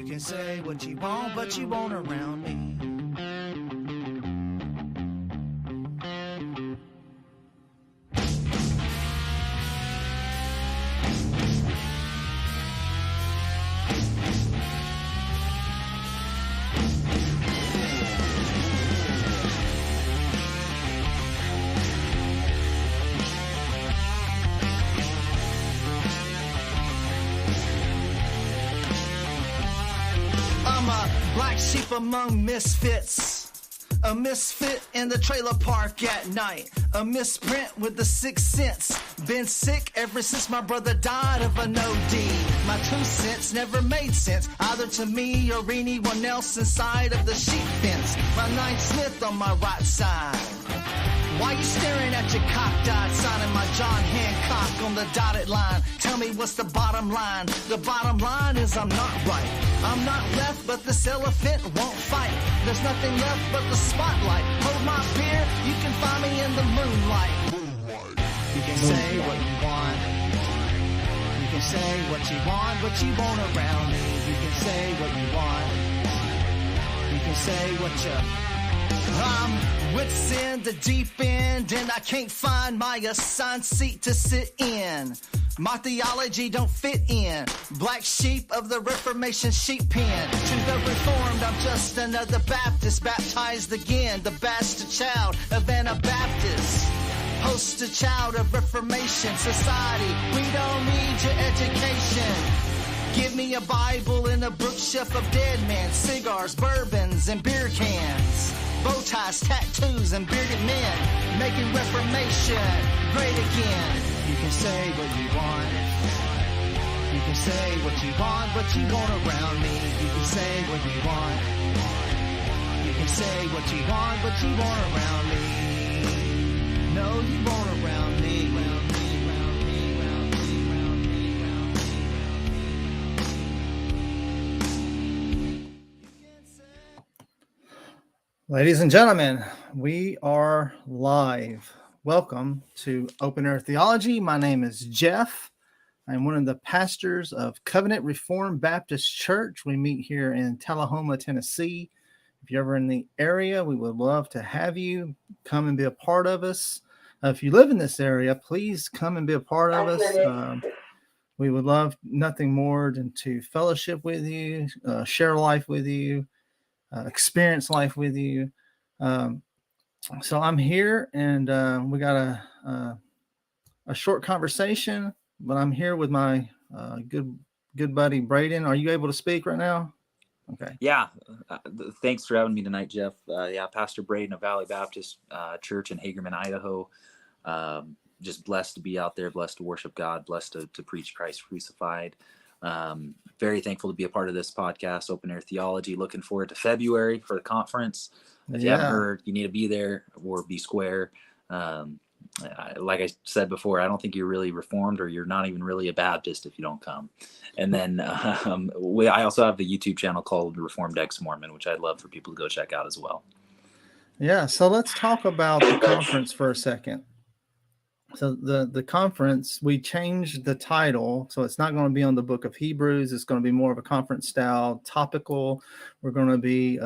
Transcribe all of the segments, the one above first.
can say what you want, but you won't around me. Black sheep among misfits, a misfit in the trailer park at night, a misprint with the 6th sense. Been sick ever since my brother died of an OD. My 2 cents never made sense, either to me or anyone else inside of the sheep fence. My 9th Smith on my right side. Why you staring at your cocked-eyed signing my John Hancock on the dotted line? Tell me what's the bottom line? The bottom line is I'm not right. I'm not left, but this elephant won't fight. There's nothing left but the spotlight. Hold my beer, you can find me in the moonlight. You can say what you want. You can say what you want, but you won't around me. You can say what you want. You can say what you... I'm wits in the deep end, and I can't find my assigned seat to sit in. My theology don't fit in. Black sheep of the Reformation sheep pen. To the Reformed, I'm just another Baptist, baptized again, the bastard child of Anabaptists. Poster child of Reformation Society. We don't need your education. Give me a Bible and a bookshelf of dead men, cigars, bourbons, and beer cans. Bow ties, tattoos, and bearded men, making Reformation great again. You can say what you want. You can say what you want, but you won't around me. You can say what you want. You can say what you want, but you won't around me. No, you won't around me. Ladies and gentlemen, we are live. Welcome to Open Air Theology. My name is Jeff. I'm one of the pastors of Covenant Reformed Baptist Church. We meet here in Tullahoma, Tennessee. If you're ever in the area, we would love to have you come and be a part of us. If you live in this area, please come and be a part of us. We would love nothing more than to fellowship with you, share life with you, experience life with you. So I'm here, and we got a short conversation, but I'm here with my good buddy Braden. Are you able to speak right now? Okay. Yeah. Thanks for having me tonight, Jeff. Pastor Braden of Valley Baptist Church in Hagerman, Idaho. Just blessed to be out there, blessed to worship God, blessed to preach Christ crucified. Very thankful to be a part of this podcast, Open Air Theology. Looking forward to February for the conference. If you haven't heard, you need to be there or be square. Like I said before, I don't think you're really Reformed, or you're not even really a Baptist if you don't come. And then I also have the YouTube channel called Reformed Ex-Mormon, which I'd love for people to go check out as well. Yeah, so let's talk about the conference for a second. So the conference, we changed the title, so it's not going to be on the book of Hebrews. It's going to be more of a conference style, topical. We're going to be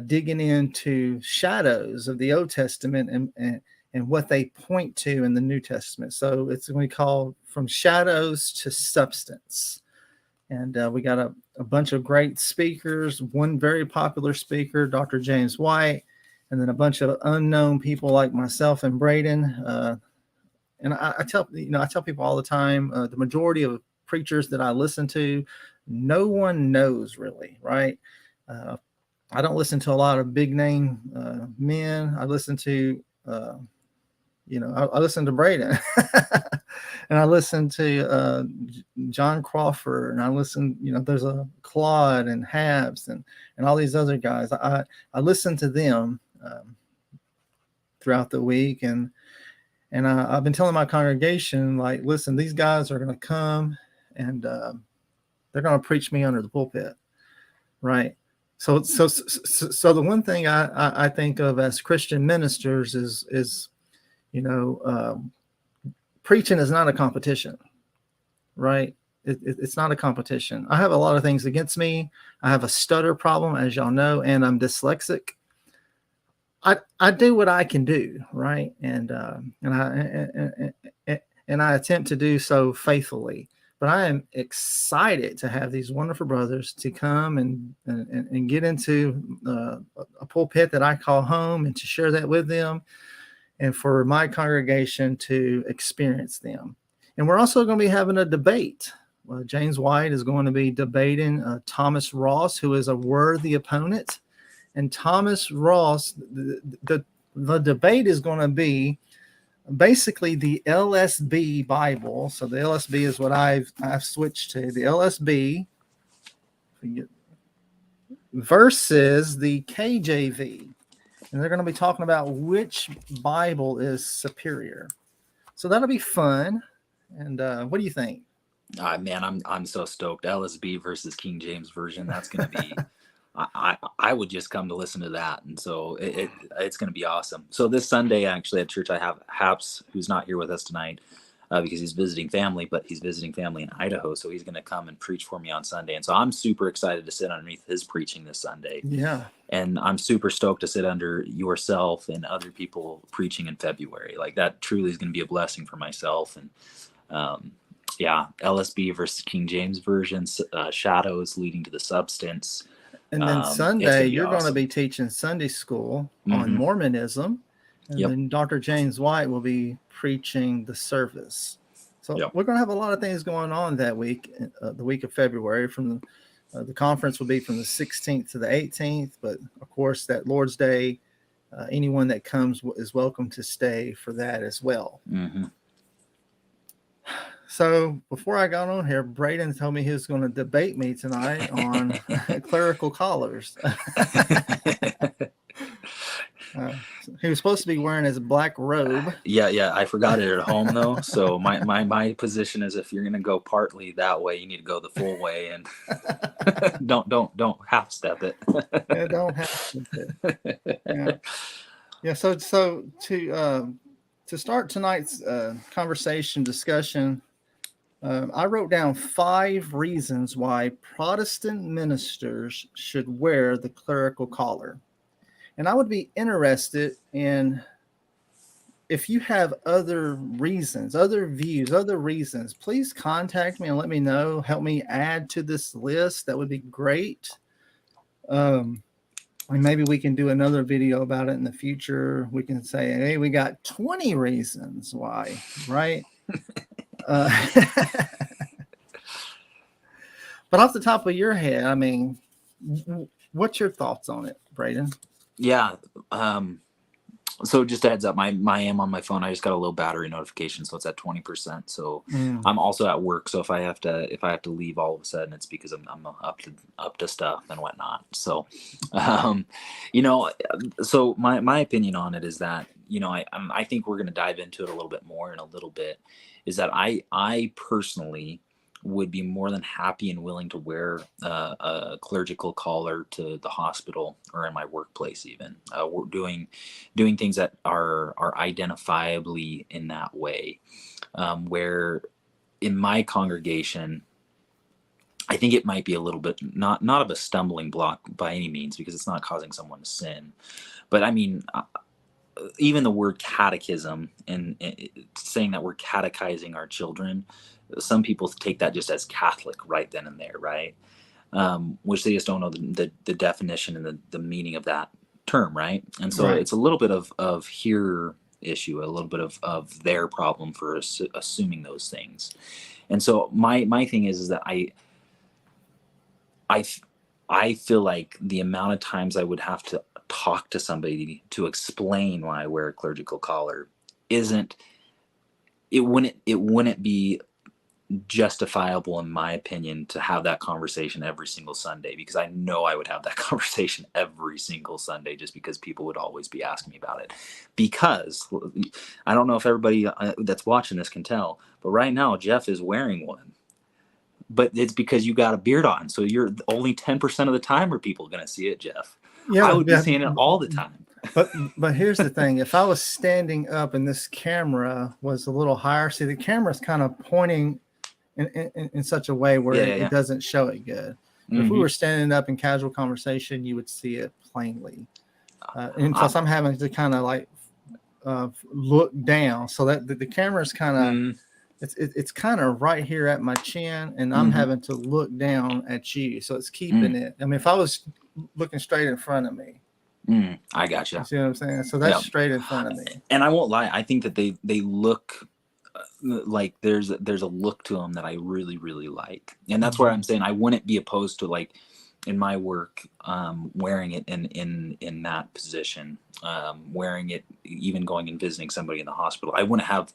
digging into shadows of the Old Testament and what they point to in the New Testament. So it's going to be called From Shadows to Substance. And we got a bunch of great speakers, one very popular speaker, Dr. James White, and then a bunch of unknown people like myself and Braden. And I tell people all the time, the majority of preachers that I listen to, no one knows really, right? I don't listen to a lot of big name men. I listen to, I listen to Braden, and I listen to John Crawford, and I listen, there's a Claude and Habs and all these other guys. I listen to them throughout the week, and I've been telling my congregation, like, listen, these guys are going to come and they're going to preach me under the pulpit, right? So the one thing I think of as Christian ministers is preaching is not a competition, right? It's not a competition. I have a lot of things against me. I have a stutter problem, as y'all know, and I'm dyslexic. I do what I can do, right? And I attempt to do so faithfully. But I am excited to have these wonderful brothers to come and get into a pulpit that I call home, and to share that with them, and for my congregation to experience them. And we're also going to be having a debate. James White is going to be debating Thomas Ross, who is a worthy opponent. And Thomas Ross, the debate is going to be basically the LSB Bible. So the LSB is what I've switched to. The LSB versus the KJV. And they're going to be talking about which Bible is superior. So that'll be fun. And what do you think? Man, I'm so stoked. LSB versus King James Version. That's going to be, I would just come to listen to that. And so it's going to be awesome. So this Sunday, actually, at church, I have Haps, who's not here with us tonight because he's visiting family, but he's visiting family in Idaho. So he's going to come and preach for me on Sunday. And so I'm super excited to sit underneath his preaching this Sunday. Yeah. And I'm super stoked to sit under yourself and other people preaching in February. Like, that truly is going to be a blessing for myself. And yeah, LSB versus King James Version, shadows leading to the substance. And then Sunday, you're going to be teaching Sunday school on Mormonism. And then Dr. James White will be preaching the service. So we're going to have a lot of things going on that week, the week of February. From the conference will be from the 16th to the 18th. But, of course, that Lord's Day, anyone that comes is welcome to stay for that as well. Mm-hmm. So before I got on here, Braden told me he was going to debate me tonight on clerical collars. He was supposed to be wearing his black robe. Yeah. I forgot it at home though. So my position is, if you're going to go partly that way, you need to go the full way, and don't half step it. Yeah, don't half step it. Yeah. So to start tonight's conversation discussion, I wrote down 5 reasons why Protestant ministers should wear the clerical collar. And I would be interested in, if you have other reasons, other views, other reasons, please contact me and let me know. Help me add to this list. That would be great. And maybe we can do another video about it in the future. We can say, hey, we got 20 reasons why, right? But off the top of your head, I mean, what's your thoughts on it, Braden? Yeah. So just a heads up, my am on my phone, I just got a little battery notification, so it's at 20%. So I'm also at work. So if I have to leave all of a sudden, it's because I'm up to stuff and whatnot. So, so my opinion on it is that, I think we're going to dive into it a little bit more in a little bit, is that I personally would be more than happy and willing to wear a clerical collar to the hospital or in my workplace. Even we're doing things that are identifiably in that way, where in my congregation, I think it might be a little bit not of a stumbling block by any means, because it's not causing someone to sin, but I mean, even the word catechism and saying that we're catechizing our children, some people take that just as Catholic right then and there, right? Which they just don't know the definition and the meaning of that term, right? And so It's a little bit of hearer issue, a little bit of their problem for assuming those things. And so my thing is that I feel like the amount of times I would have to talk to somebody to explain why I wear a clerical collar wouldn't be justifiable, in my opinion, to have that conversation every single Sunday, because I know I would have that conversation every single Sunday, just because people would always be asking me about it. Because I don't know if everybody that's watching this can tell, but right now Jeff is wearing one, but it's because you got a beard on, so you're only 10% of the time are people going to see it, Jeff. Yeah, I would be seeing it all the time. But here's the thing: if I was standing up and this camera was a little higher, see, the camera's kind of pointing in such a way where it doesn't show it good. But if we were standing up in casual conversation, you would see it plainly. And plus, I'm having to kind of like look down so that the camera's kind of it's kind of right here at my chin, and I'm having to look down at you, so it's keeping it. I mean, if I was looking straight in front of me, I got you. You see what I'm saying? So that's straight in front of me. And I won't lie, I think that they look like there's a look to them that I really, really like, and that's where I'm saying I wouldn't be opposed to, like, in my work, wearing it in that position, wearing it, even going and visiting somebody in the hospital. I wouldn't have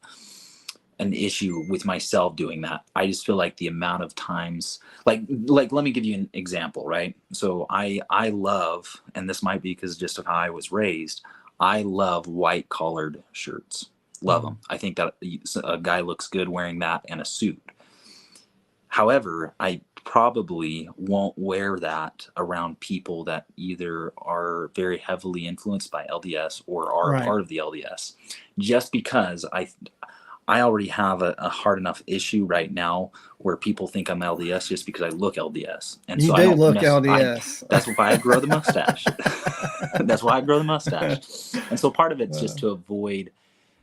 an issue with myself doing that. I just feel like the amount of times, like let me give you an example, right? So I love, and this might be because just of how I was raised, I love white collared shirts. Love them. I think that a guy looks good wearing that and a suit. However, I probably won't wear that around people that either are very heavily influenced by LDS or are part of the LDS, just because I already have a hard enough issue right now where people think I'm LDS just because I look LDS. And you so do I don't look LDS. That's why I grow the mustache. That's why I grow the mustache. And so part of it's just to avoid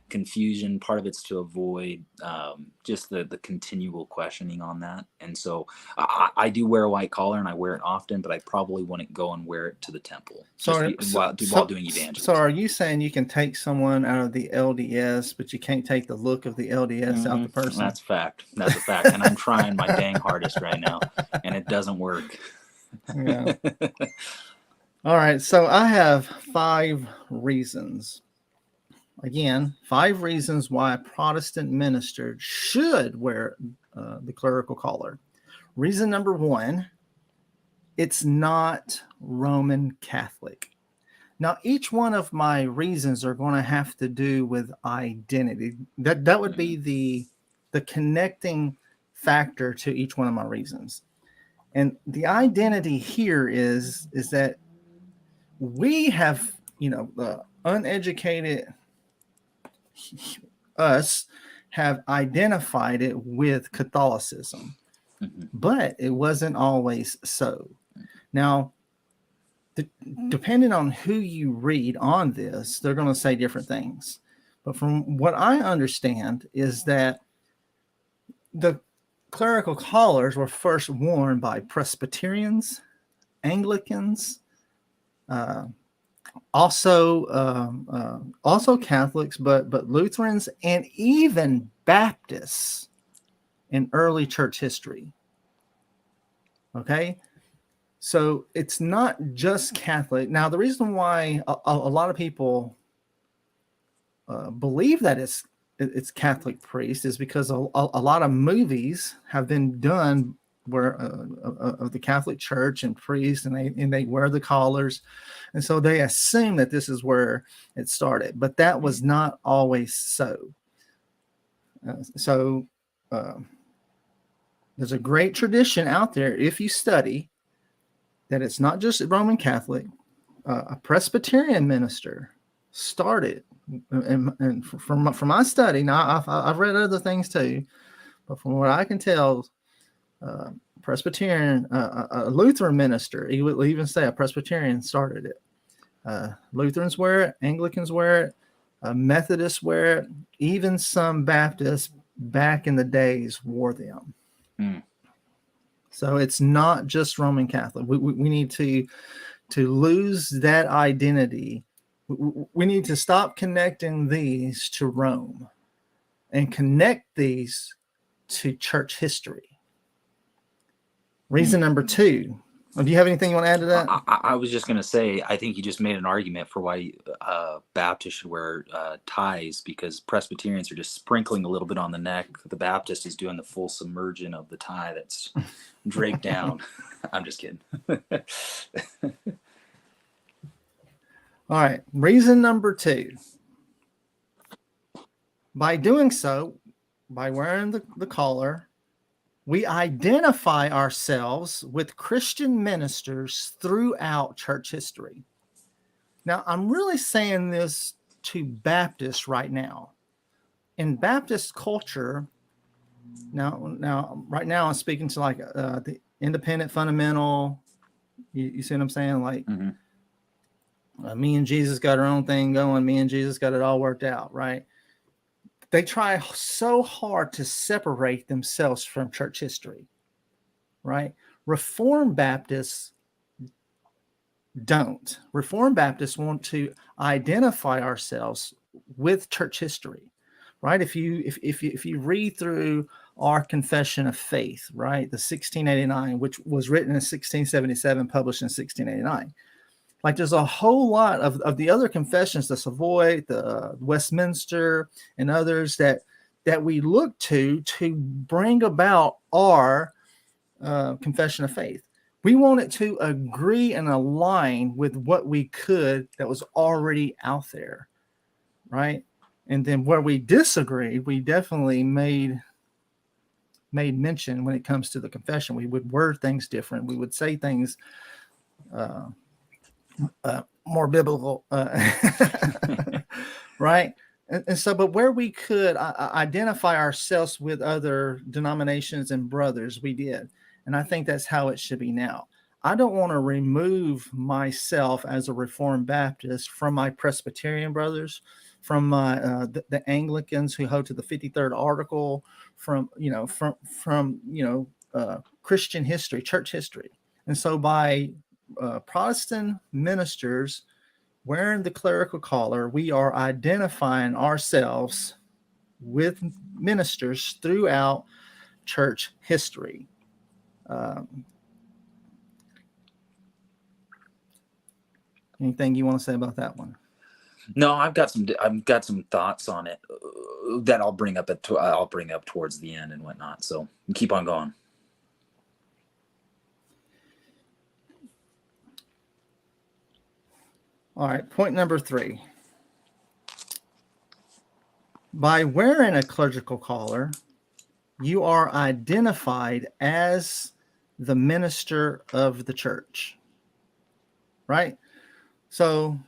confusion. Part of it's to avoid just the continual questioning on that. And so I do wear a white collar, and I wear it often, but I probably wouldn't go and wear it to the temple while doing evangelism. So are you saying you can take someone out of the LDS, but you can't take the look of the LDS out the person? That's a fact. That's a fact. And I'm trying my dang hardest right now, and it doesn't work. Yeah. All right. So I have 5 reasons. Again, 5 reasons why a Protestant minister should wear the clerical collar. Reason number 1, it's not Roman Catholic. Now, each one of my reasons are going to have to do with identity. That would be the connecting factor to each one of my reasons. And the identity here is that we have, the uneducated us have identified it with Catholicism, but it wasn't always so. Now, depending on who you read on this, they're going to say different things. But from what I understand is that the clerical collars were first worn by Presbyterians, Anglicans, also Catholics, but Lutherans and even Baptists in early church history. Okay, so it's not just Catholic. Now, the reason why a lot of people believe that it's Catholic priests is because a lot of movies have been done where of the Catholic Church and priests, and they wear the collars, and so they assume that this is where it started, but that was not always so. There's a great tradition out there, if you study, that it's not just Roman Catholic. A Presbyterian minister started, and from my study, now I've read other things too, but from what I can tell, Presbyterian, a Lutheran minister, he would even say a Presbyterian started it. Lutherans wear it, Anglicans wear it, Methodists wear it, even some Baptists back in the days wore them. So it's not just Roman Catholic. We need to lose that identity. We need to stop connecting these to Rome and connect these to church history. Reason number 2. Do you have anything you want to add to that? I was just going to say, I think you just made an argument for why Baptists should wear ties, because Presbyterians are just sprinkling a little bit on the neck. The Baptist is doing the full submersion of the tie that's draped down. I'm just kidding. All right. Reason number 2. By doing so, by wearing the collar, we identify ourselves with Christian ministers throughout church history. Now, I'm really saying this to Baptists right now. In Baptist culture, Now, right now, I'm speaking to like the independent fundamental. You see what I'm saying? Like, me and Jesus got our own thing going. Me and Jesus got it all worked out, right? They try so hard to separate themselves from church history, right? Reformed Baptists don't. Reformed Baptists want to identify ourselves with church history, right? If you read through our Confession of Faith, right, the 1689, which was written in 1677, published in 1689, like there's a whole lot of the other confessions, the Savoy, the Westminster, and others that we look to bring about our confession of faith. We want it to agree and align with what we could that was already out there, right? And then where we disagreed, we definitely made mention when it comes to the confession. We would word things different. We would say things more biblical, right? And so, but where we could identify ourselves with other denominations and brothers, we did. And I think that's how it should be now. I don't want to remove myself as a Reformed Baptist from my Presbyterian brothers, from my the Anglicans who hold to the 53rd article, from Christian history, church history. And so by Protestant ministers wearing the clerical collar, we are identifying ourselves with ministers throughout church history. Anything you want to say about that one? No, I've got some thoughts on it that I'll bring up towards the end and whatnot. So keep on going. All right, point number 3. By wearing a clerical collar, you are identified as the minister of the church, right? So,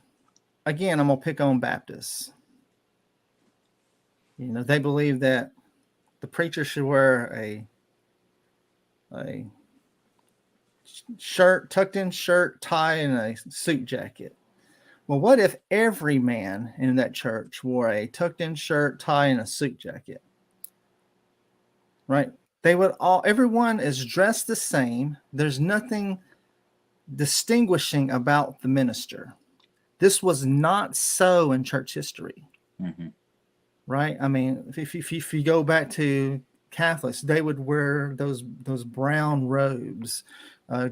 again, I'm going to pick on Baptists. They believe that the preacher should wear a shirt, tucked in shirt, tie, and a suit jacket. Well, what if every man in that church wore a tucked in shirt, tie, and a suit jacket? Right? Everyone is dressed the same. There's nothing distinguishing about the minister. This was not so in church history. Mm-hmm. Right? I mean, if you go back to Catholics, they would wear those brown robes.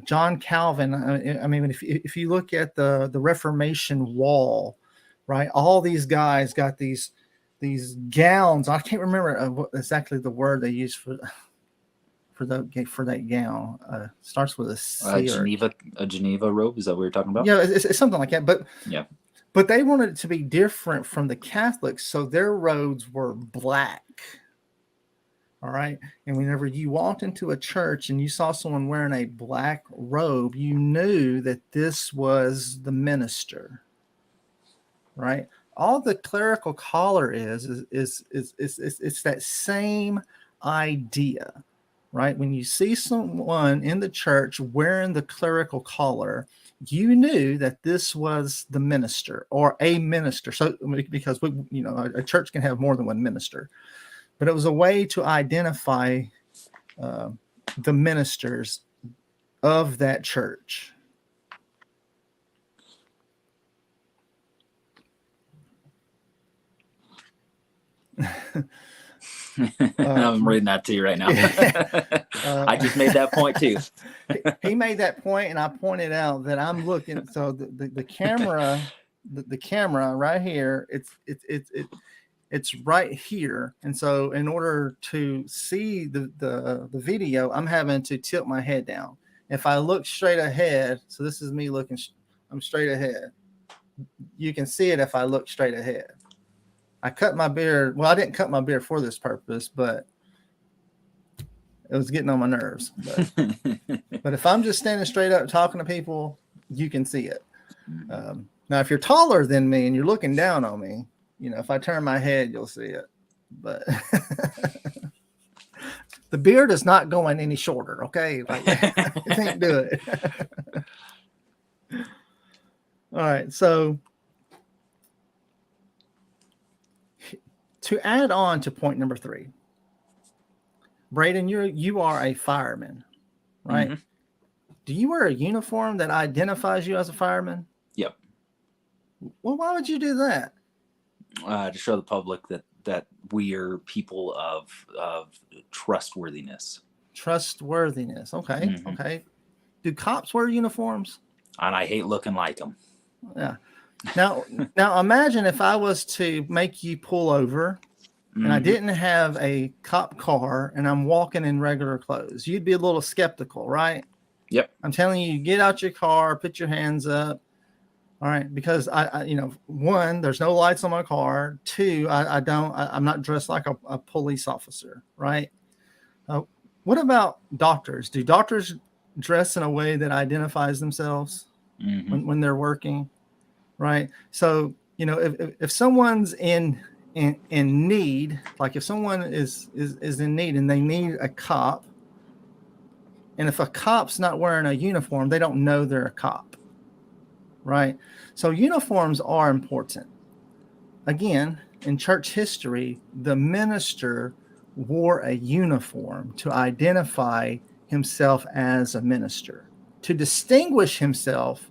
John Calvin, I mean, if you look at the Reformation wall, right, all these guys got these gowns. I can't remember what exactly the word they used for that gown. Starts with a C. A Geneva robe. Is that what you're talking about? Yeah, it's something like that. But yeah. But they wanted it to be different from the Catholics, so their robes were black. All right. And whenever you walked into a church and you saw someone wearing a black robe, you knew that this was the minister. Right. All the clerical collar is that same idea. Right. When you see someone in the church wearing the clerical collar, you knew that this was the minister or a minister. So because a church can have more than one minister. But it was a way to identify the ministers of that church. I'm reading that to you right now. I just made that point too. He made that point, and I pointed out that I'm looking. So the camera, the camera right here, it's right here, and so in order to see the video, I'm having to tilt my head down. If I look straight ahead, so this is me looking, I'm straight ahead. You can see it if I look straight ahead. I cut my beard. Well, I didn't cut my beard for this purpose, but it was getting on my nerves. But if I'm just standing straight up talking to people, you can see it. Now, if you're taller than me and you're looking down on me, if I turn my head, you'll see it. But The beard is not going any shorter. Okay. Like, you can't do it. All right. So to add on to point number 3, Braden, you are a fireman, right? Mhm. Do you wear a uniform that identifies you as a fireman? Yep. Well, why would you do that? To show the public that we are people of trustworthiness. Trustworthiness. Okay. Mhm. Okay. Do cops wear uniforms? And I hate looking like them. Yeah. Now imagine if I was to make you pull over and I didn't have a cop car and I'm walking in regular clothes. You'd be a little skeptical, right? Yep. I'm telling you, get out your car, put your hands up. All right. Because I one, there's no lights on my car. 2, I'm not dressed like a police officer. Right. What about doctors? Do doctors dress in a way that identifies themselves when they're working? Right. So, if someone's in need, like if someone is in need and they need a cop, and if a cop's not wearing a uniform, they don't know they're a cop. Right. So uniforms are important. Again, in church history, the minister wore a uniform to identify himself as a minister, to distinguish himself,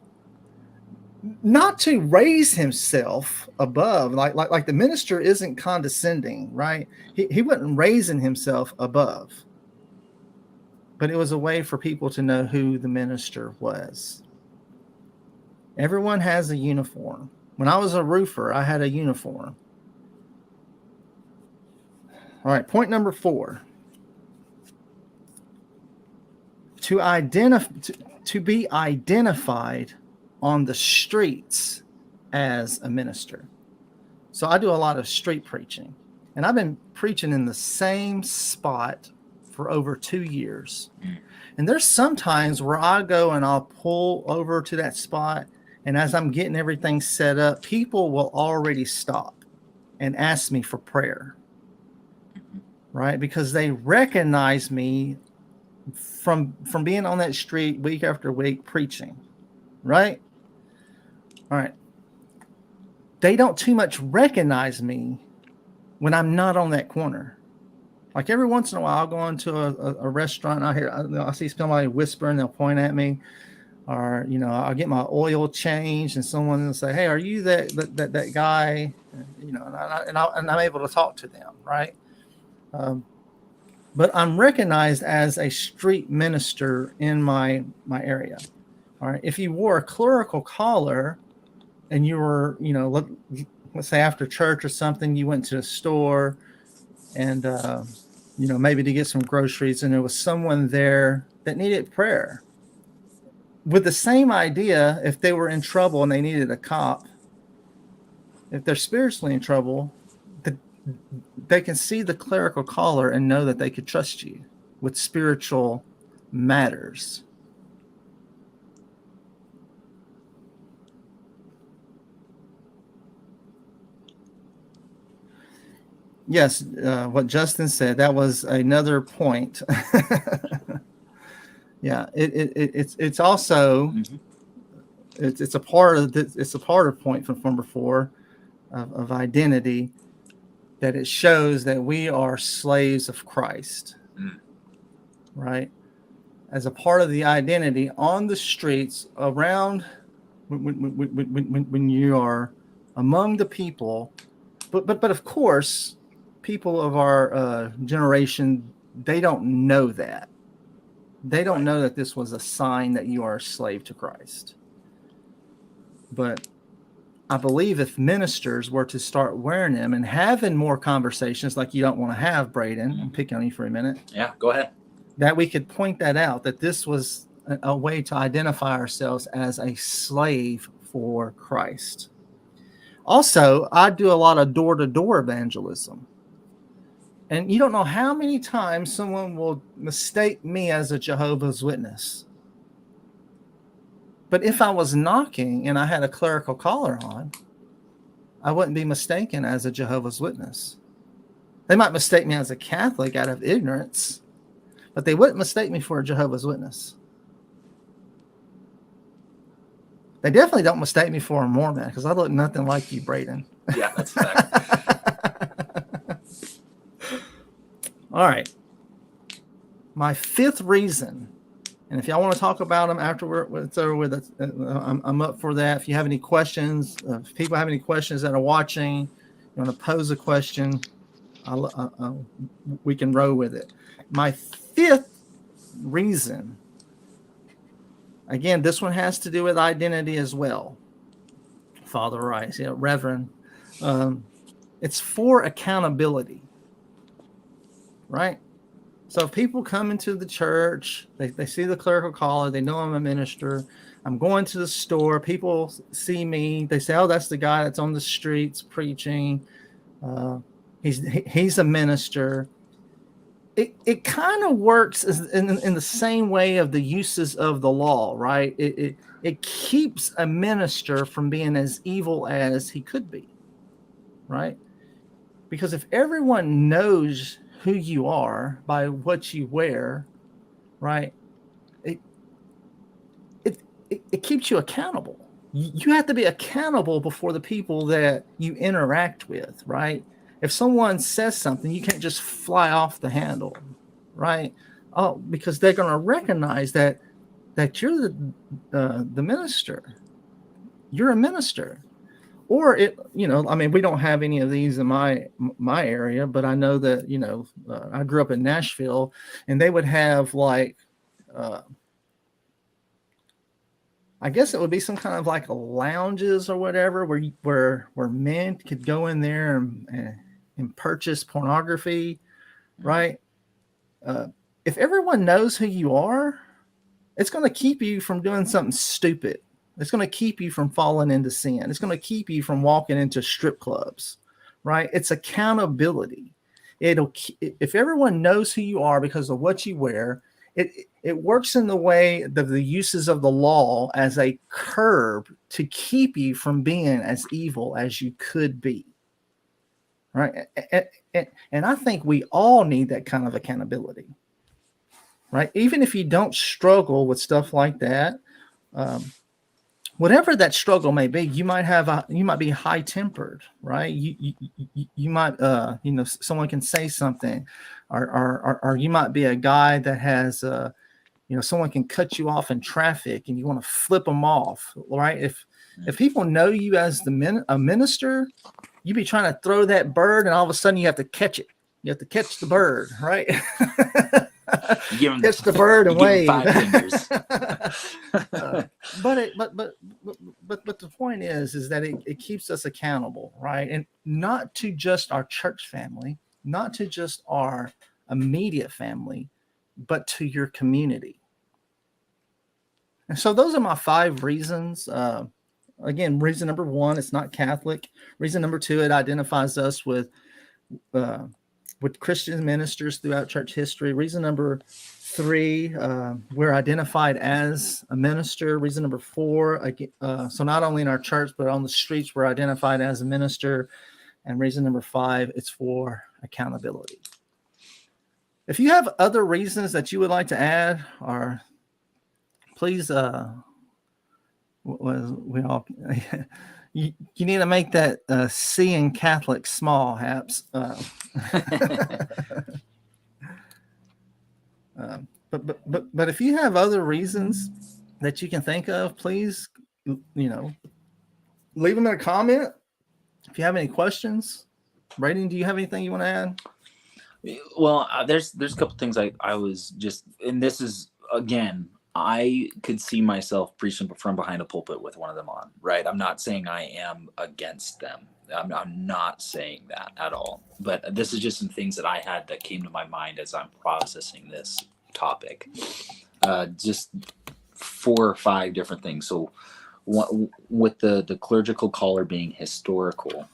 not to raise himself above, like the minister isn't condescending, right? He wasn't raising himself above, but it was a way for people to know who the minister was. Everyone has a uniform. When I was a roofer, I had a uniform. All right, point number 4. To be identified on the streets as a minister. So I do a lot of street preaching, and I've been preaching in the same spot for over 2 years. And there's some times where I go and I'll pull over to that spot, and as I'm getting everything set up, people will already stop and ask me for prayer, right? Because they recognize me from being on that street week after week preaching, right? All right. They don't too much recognize me when I'm not on that corner. Like every once in a while, I'll go into a restaurant. I see somebody whispering. They'll point at me, or I'll get my oil changed, and someone will say, "Hey, are you that guy?" And I'm able to talk to them, right? But I'm recognized as a street minister in my area. All right. If you wore a clerical collar and you were, let's say after church or something, you went to a store and, maybe to get some groceries, and there was someone there that needed prayer. With the same idea, if they were in trouble and they needed a cop, if they're spiritually in trouble, they can see the clerical collar and know that they could trust you with spiritual matters. Yes, what Justin said, that was another point. Yeah, it's also it's a part of point from number 4 of identity, that it shows that we are slaves of Christ, right? As a part of the identity on the streets around when you are among the people, but of course, people of our generation, they don't know that. They don't know that this was a sign that you are a slave to Christ. But I believe if ministers were to start wearing them and having more conversations like you don't want to have, Braden, I'm picking on you for a minute. Yeah, go ahead. That we could point that out, that this was a way to identify ourselves as a slave for Christ. Also, I do a lot of door-to-door evangelism. And you don't know how many times someone will mistake me as a Jehovah's Witness. But if I was knocking and I had a clerical collar on, I wouldn't be mistaken as a Jehovah's Witness. They might mistake me as a Catholic out of ignorance, but they wouldn't mistake me for a Jehovah's Witness. They definitely don't mistake me for a Mormon because I look nothing like you, Braden. Yeah, that's a fact. All right. My fifth reason, and if y'all want to talk about them after it's over with, I'm up for that. If you have any questions, if people have any questions that are watching, you want to pose a question, we can roll with it. My fifth reason, again, this one has to do with identity as well. Father Rice, Reverend. It's for accountability, right? So if people come into the church, they see the clerical collar, they know I'm a minister. I'm going to the store, people see me, they say, oh, that's the guy that's on the streets preaching. He's a minister. It kind of works in the same way of the uses of the law, right? It keeps a minister from being as evil as he could be, right? Because if everyone knows who you are by what you wear, right? It keeps you accountable. You have to be accountable before the people that you interact with, right? If someone says something, you can't just fly off the handle, right? Oh, because they're going to recognize that you're the minister. You're a minister. Or we don't have any of these in my area, but I know that, I grew up in Nashville and they would have like, I guess it would be some kind of like lounges or whatever where men could go in there and purchase pornography, right? If everyone knows who you are, it's going to keep you from doing something stupid. It's going to keep you from falling into sin. It's going to keep you from walking into strip clubs, right? It's accountability. If everyone knows who you are because of what you wear, it works in the way of the uses of the law as a curb to keep you from being as evil as you could be, right? And I think we all need that kind of accountability, right? Even if you don't struggle with stuff like that, whatever that struggle may be, you might be high tempered, right? You might, someone can say something, or you might be a guy that has, someone can cut you off in traffic and you want to flip them off, right? If people know you as a minister, you be trying to throw that bird and all of a sudden you have to catch it. You have to catch the bird, right? Catch the bird and wave. 5 fingers. But the point is that it keeps us accountable, right? And not to just our church family, not to just our immediate family, but to your community. And so those are my 5 reasons. Again, reason number 1, it's not Catholic. Reason number 2, it identifies us with Christian ministers throughout church history. Reason number 3, we're identified as a minister. Reason number 4, so not only in our church, but on the streets, we're identified as a minister. And reason number 5, it's for accountability. If you have other reasons that you would like to add, or please, we all, you need to make that C in Catholic small, Haps. But if you have other reasons that you can think of, please, leave them in a comment. If you have any questions, Braden, do you have anything you want to add? Well, there's a couple things I was just, and this is, again, I could see myself preaching from behind a pulpit with one of them on, right? I'm not saying I am against them. I'm not saying that at all. But this is just some things that I had that came to my mind as I'm processing this topic. Just 4 or 5 different things. So with the clerical collar being historical,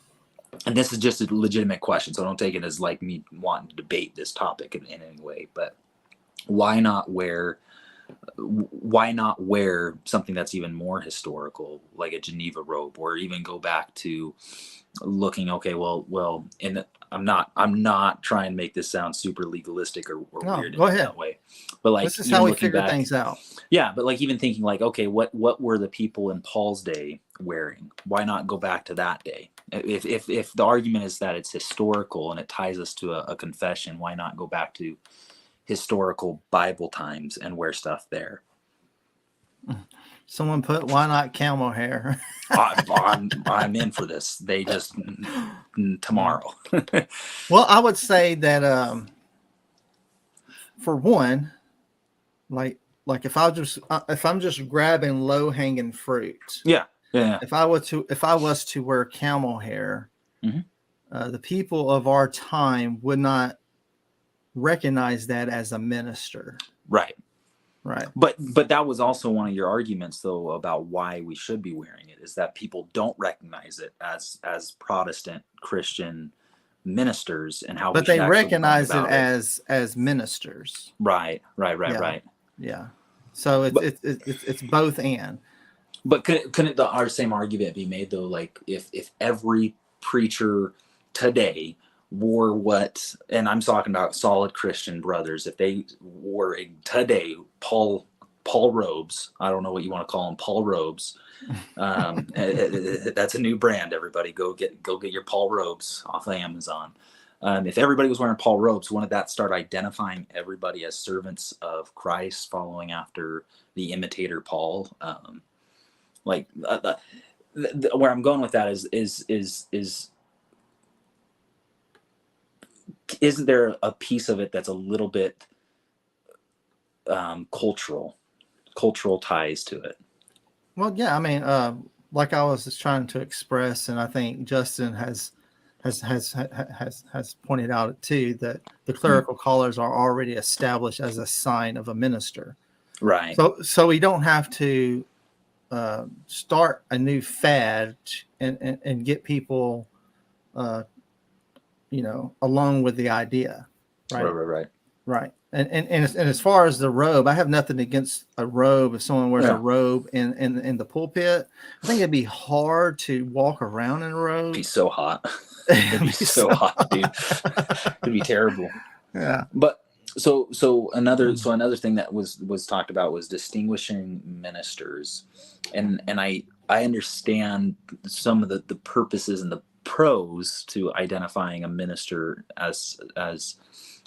and this is just a legitimate question, so don't take it as like me wanting to debate this topic in any way, but why not wear something that's even more historical, like a Geneva robe, or even go back to looking, okay, well, I'm not trying to make this sound super legalistic or No, weird go in ahead. that way. But like, This is even how we looking figure back, things out. yeah, but like even thinking like, okay, what were the people in Paul's day wearing? Why not go back to that day? If the argument is that it's historical and it ties us to a confession, why not go back to historical Bible times and wear stuff there? Someone put, why not camel hair? I'm in for this. They just tomorrow. Well, I would say that for one, like if I'm just grabbing low hanging fruit. Yeah. If I was to wear camel hair, the people of our time would not recognize that as a minister. Right. But that was also one of your arguments, though, about why we should be wearing it, is that people don't recognize it as Protestant Christian ministers, and how. But they recognize it as ministers. Right. Yeah. So it's both and. But couldn't our same argument be made, though? Like if every preacher today wore what, and I'm talking about solid Christian brothers, if they wore today Paul robes, I don't know what you want to call them, Paul robes. That's a new brand. Everybody go get your Paul robes off of Amazon. If everybody was wearing Paul robes, wouldn't that start identifying everybody as servants of Christ, following after the imitator Paul? Where I'm going with that is isn't there a piece of it that's a little bit cultural ties to it? Well, yeah, I mean, like I was just trying to express, and I think Justin has pointed out too, that the clerical collars are already established as a sign of a minister. Right. So we don't have to start a new fad and get people, along with the idea. Right. And as far as the robe, I have nothing against a robe. If someone wears a robe in the pulpit, I think it'd be hard to walk around in a robe. It'd be so hot. It'd be so hot, dude. It'd be terrible. Yeah. But so another thing that was talked about was distinguishing ministers, and I understand some of the purposes and the pros to identifying a minister as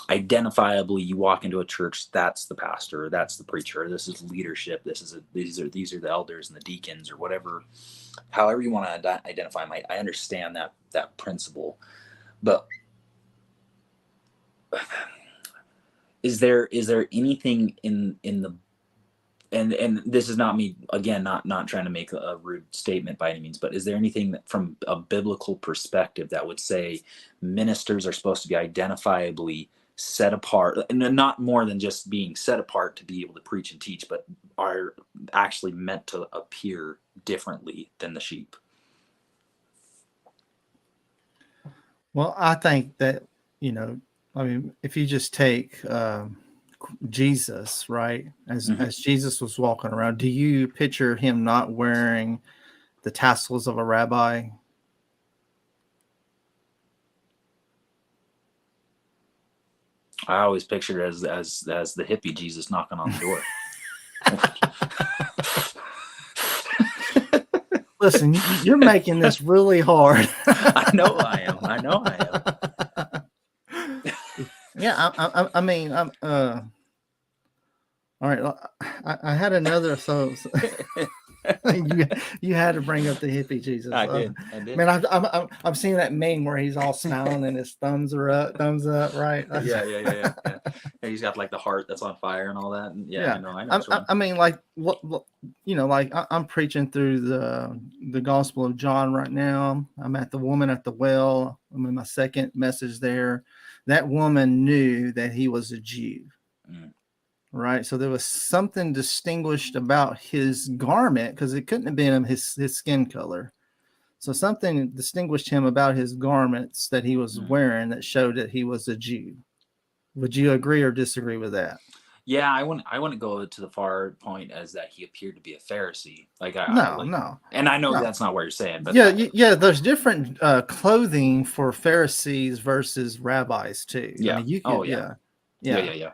identifiably. You walk into a church, that's the pastor, that's the preacher, this is leadership, these are the elders and the deacons, or whatever, however you want to identify them. I understand that principle, but is there anything in the, and this is not me, again, not trying to make a rude statement by any means, but is there anything that from a biblical perspective that would say ministers are supposed to be identifiably set apart, and not more than just being set apart to be able to preach and teach, but are actually meant to appear differently than the sheep? Well, I think that, if you just take Jesus, right? As Jesus was walking around, do you picture him not wearing the tassels of a rabbi? I always pictured it as the hippie Jesus knocking on the door. Listen, you're making this really hard. I know I am. Yeah, I mean, I'm all right. I had another. So you had to bring up the hippie Jesus. I did. Man, I've seen that meme where he's all smiling and his thumbs up, right? Yeah. He's got like the heart that's on fire and all that. And I know. I mean, like, like I'm preaching through the Gospel of John right now. I'm at the woman at the well. I'm in my second message there. That woman knew that he was a Jew. Right. So there was something distinguished about his garment, because it couldn't have been his skin color. So something distinguished him about his garments that he was wearing that showed that he was a Jew. Would you agree or disagree with that? Yeah, I wouldn't go to the far point as that he appeared to be a Pharisee. Like I No, like, no, and I know no. that's not what you're saying, but Yeah, yeah. There's different clothing for Pharisees versus rabbis too. I yeah. mean, you Oh could, yeah. yeah, Yeah, yeah. yeah, yeah.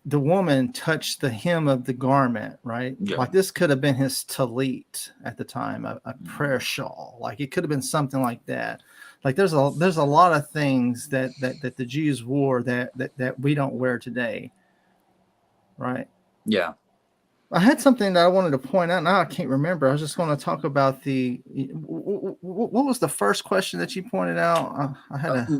The woman touched the hem of the garment, right? Yeah. Like this could have been his talit at the time, a prayer Mhm. shawl. Like it could have been something like that. Like there's a lot of things that the Jews wore that we don't wear today, right? Yeah. I had something that I wanted to point out. Now I can't remember. I was just going to talk about what was the first question that you pointed out? I had a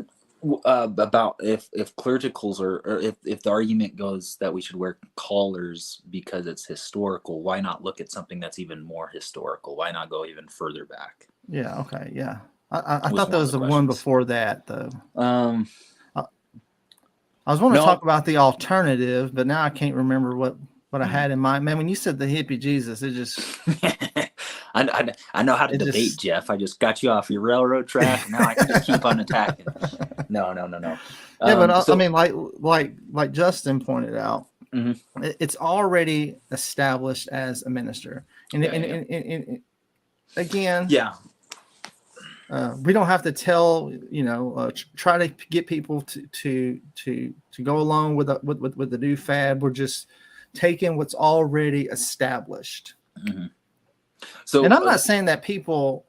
About if clericals or if the argument goes that we should wear collars because it's historical, why not look at something that's even more historical? Why not go even further back? yeah, okay, yeah. I Was thought there one of was the the one questions. before that though. Um, I, I was going to talk no. about the alternative, but now I can't remember what I Mhm. had in mind. Man, when you said the hippie Jesus, I know how to it debate, just Jeff. I just got you off your railroad track, and now I can just keep on attacking. No, no, no, no. yeah, but I So, mean, like Justin pointed out, mhm. it's already established as a minister, and Yeah, yeah, yeah. again, Yeah. we don't have to tell try to get people to go along with the new fad. We're just taking what's already established. Mhm. And So, I'm not saying that people,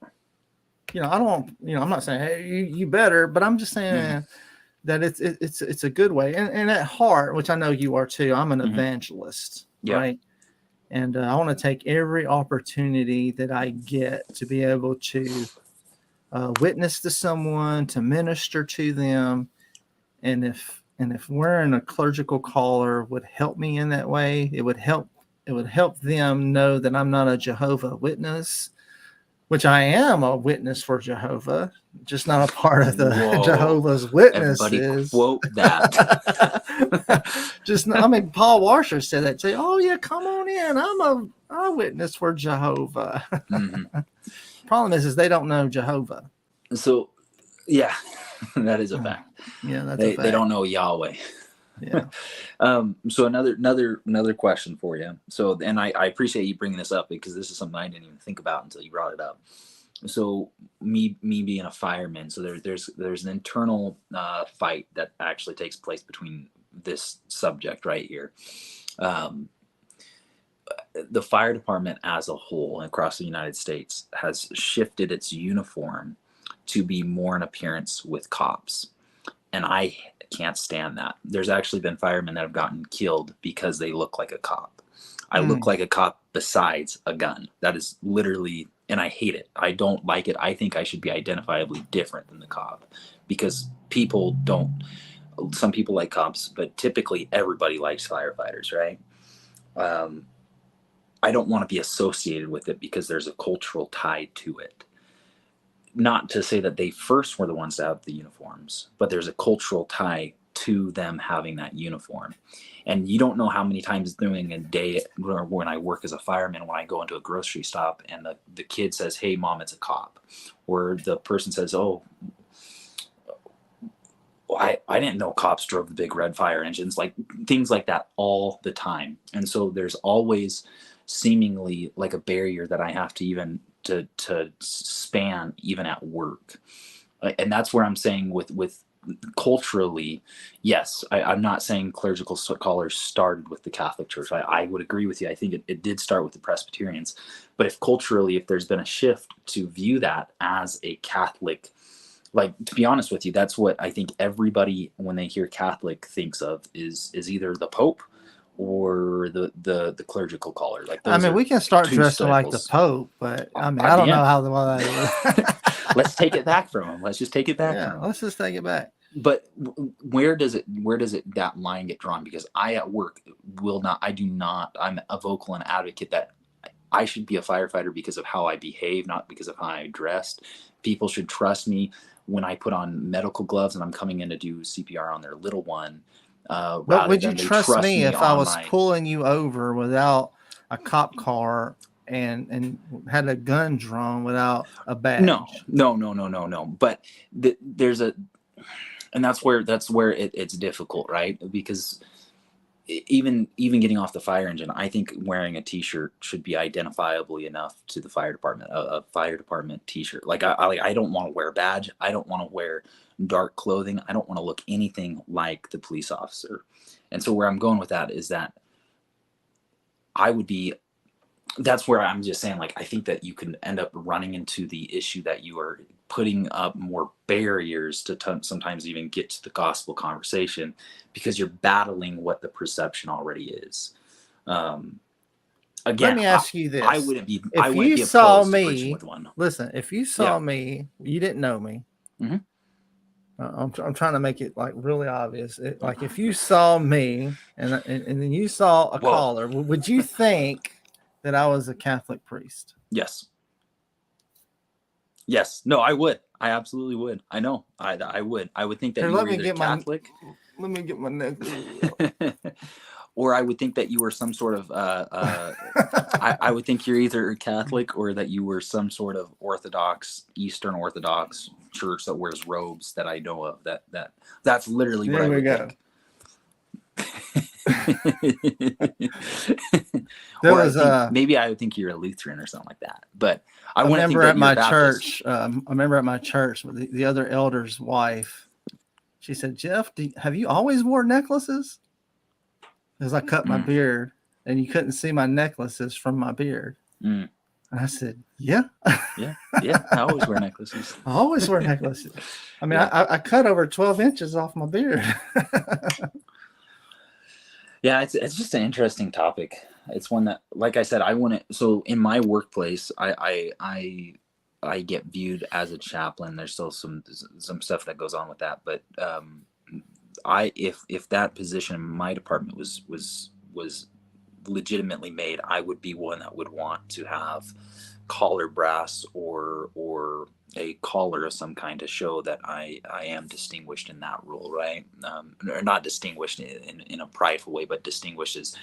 I don't, I'm not saying, hey, you better, but I'm just mhm, saying that it's a good way. And at heart, which I know you are too, I'm an mhm. evangelist, Yeah. right? And I want to take every opportunity that I get to be able to witness to someone, to minister to them. And if wearing a clerical collar would help me in that way, it would help them know that I'm not a Jehovah Witness, which I am a witness for Jehovah, just not a part of the Whoa. Jehovah's Everybody Witnesses. quote that. I mean, Paul Washer said that. Say, oh yeah, come on in. I'm a witness for Jehovah. Mhm. Problem is they don't know Jehovah. So, yeah, that is a fact. Yeah, that's a They fact. don't know Yahweh. Yeah. So another question for you. So, and I appreciate you bringing this up because this is something I didn't even think about until you brought it up. So me being a fireman, so there's an internal fight that actually takes place between this subject right here. Um, the fire department as a whole across the United States has shifted its uniform to be more in appearance with cops, and I can't stand that. There's actually been firemen that have gotten killed because they look like a cop. I look Mm. like a cop besides a gun. That is literally, and I hate it. I don't like it. I think I should be identifiably different than the cop because people don't, some people like cops, but typically everybody likes firefighters, right? Um, I don't want to be associated with it because there's a cultural tie to it. Not to say that they first were the ones to have the uniforms, but there's a cultural tie to them having that uniform. And you don't know how many times during a day when I work as a fireman, when I go into a grocery stop and the kid says, "Hey, mom, it's a cop," or the person says, "Oh, I didn't know cops drove the big red fire engines," like things like that all the time. And so there's always seemingly like a barrier that I have to even to span even at work. And that's where I'm saying with culturally, yes, I'm not saying clerical collars started with the Catholic Church. I would agree with you. I think it did start with the Presbyterians. But if culturally, if there's been a shift to view that as a Catholic, like, to be honest with you, that's what I think everybody when they hear Catholic thinks of is either the Pope or the clerical collar. Like I those mean, are we can start two dressing like the staples. Pope, but I mean, I don't know Yeah. how well that is. Let's take it back from him. Let's just take it back Yeah, from him. let's just take it back. But where does it that line get drawn? Because I at work will not. I do not. I'm a vocal and advocate that I should be a firefighter because of how I behave, not because of how I dressed. People should trust me when I put on medical gloves and I'm coming in to do CPR on their little one, But rather would you than they trust trust me me if I on was my. pulling you over without a cop car and had a gun drawn without a No, badge? no, no, no, no, no. But there's a, and that's where it's difficult, right? Because even getting off the fire engine, I think wearing a t-shirt should be identifiably enough to the fire department. A fire department t-shirt. Like I don't want to wear a badge. I don't want to wear dark clothing. I don't want to look anything like the police officer. And so where I'm going with that is that that's where I'm just saying, like, I think that you can end up running into the issue that you are putting up more barriers to sometimes even get to the gospel conversation, because you're battling what the perception already is. Again, let me ask you this. I wouldn't be if you saw me, with one. Listen, if you saw me, you didn't know me. Mm-hmm. I'm trying to make it like really obvious. Like if you saw me and then you saw a collar, would you think that I was a Catholic priest? Yes. No, I would. I absolutely would. I know. I would. I would think that you were either Catholic. Let me get my necklace. Or I would think that you were some sort of I would think you're either Catholic or that you were some sort of Eastern Orthodox church that wears robes that I know of. That's literally what I would think. Maybe I would think you're a Lutheran or something like that. But I remember at my church. I remember at my church, the other elder's wife. She said, "Jeff, have you always worn necklaces?" Because I cut my beard, and you couldn't see my necklaces from my beard. And I said, "Yeah, yeah. I always wear necklaces. I always wear necklaces. I mean, yeah. I cut over 12 inches off my beard." Yeah, it's just an interesting topic. It's one that, like I said, I want to. So in my workplace, I get viewed as a chaplain. There's still some stuff that goes on with that, but if that position in my department was legitimately made, I would be one that would want to have collar brass or a collar of some kind to show that I am distinguished in that role, right? Or not distinguished in a prideful way, but distinguished as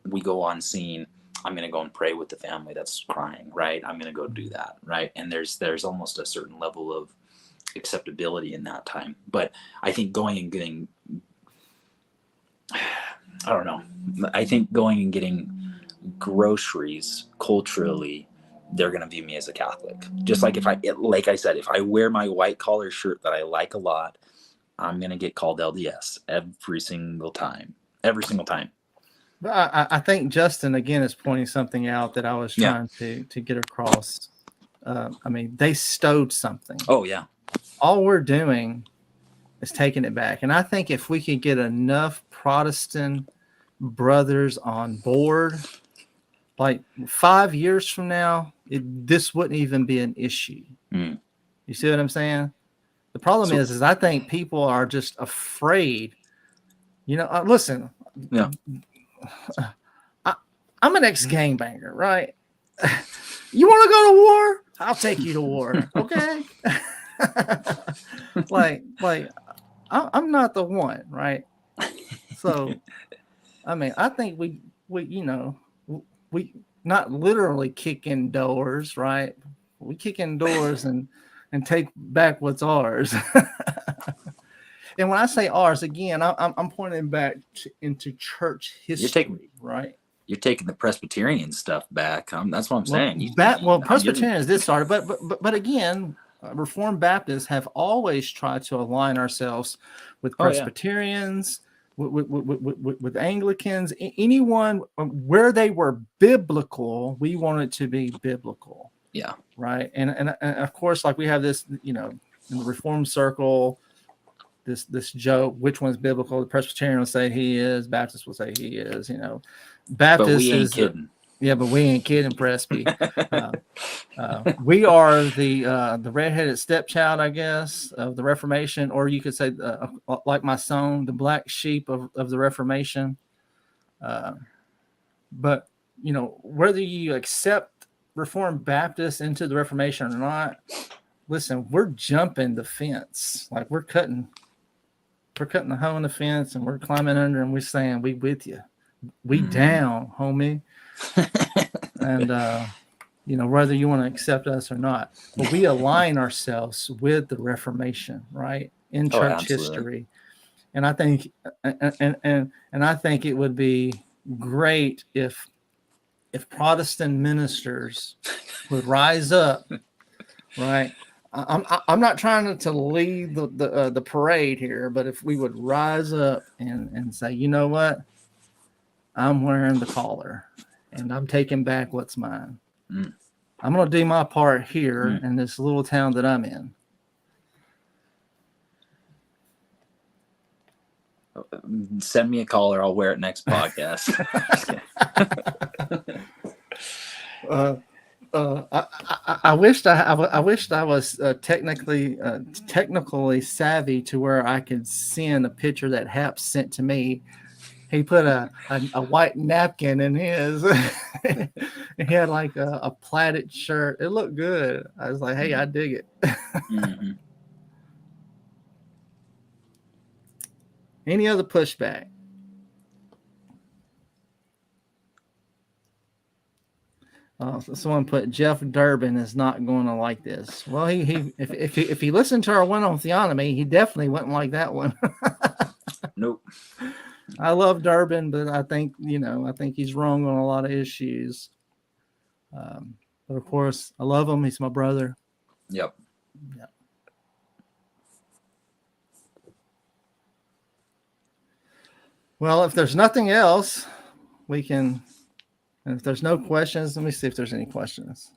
we go on scene. I'm going to go and pray with the family that's crying, right? I'm going to go do that, right? And there's almost a certain level of acceptability in that time. But I think going and getting groceries culturally, they're going to view me as a Catholic. Just like like I said, if I wear my white collar shirt that I like a lot, I'm going to get called LDS every single time. But I think Justin, again, is pointing something out that I was trying to get across. I mean, they stowed something. Oh, yeah. All we're doing is taking it back. And I think if we could get enough Protestant brothers on board, like 5 years from now, this wouldn't even be an issue. You see what I'm saying? The problem is I think people are just afraid. You know, listen. Yeah. I'm an ex-gangbanger, right? You want to go to war? I'll take you to war, okay? like I'm not the one, right? So, I mean, I think we not literally kick in doors, right? We kick in doors and take back what's ours. And when I say ours, again, I'm pointing back into church history, right? You're taking the Presbyterian stuff back. That's what I'm saying. Presbyterians did start it, but again, Reformed Baptists have always tried to align ourselves with Presbyterians, with Anglicans, anyone where they were biblical. We want it to be biblical. Yeah. Right. And of course, like we have this, in the Reformed circle, this joke, which one's biblical? The Presbyterian will say he is, Baptist will say he is, Baptist but we ain't is kidding. But we ain't kidding, Presby. We are the redheaded stepchild, I guess, of the Reformation, or you could say, like my song, the black sheep of the Reformation. But whether you accept Reformed Baptists into the Reformation or not, listen, we're jumping the fence, like we're cutting the hole in the fence, and we're climbing under, and we're saying, we with you, we down, homie. And whether you want to accept us or not, but we align ourselves with the Reformation, right, in church history. And I think, and I think it would be great if Protestant ministers would rise up, right? I'm not trying to lead the parade here, but if we would rise up and say, you know what, I'm wearing the collar, and I'm taking back what's mine. I'm going to do my part here in this little town that I'm in. Send me a collar. I'll wear it next podcast. I wished I was technically savvy to where I could send a picture that Hap sent to me. He put a white napkin in his. He had like a plaited shirt. It looked good. I was like, hey, I dig it. Mm-hmm. Any other pushback? Someone put Jeff Durbin is not going to like this. Well, if he listened to our one on theonomy, he definitely wouldn't like that one. Nope. I love Durbin, but I think he's wrong on a lot of issues. But of course, I love him. He's my brother. Yep. Well, if there's nothing else, we can. And if there's no questions, let me see if there's any questions.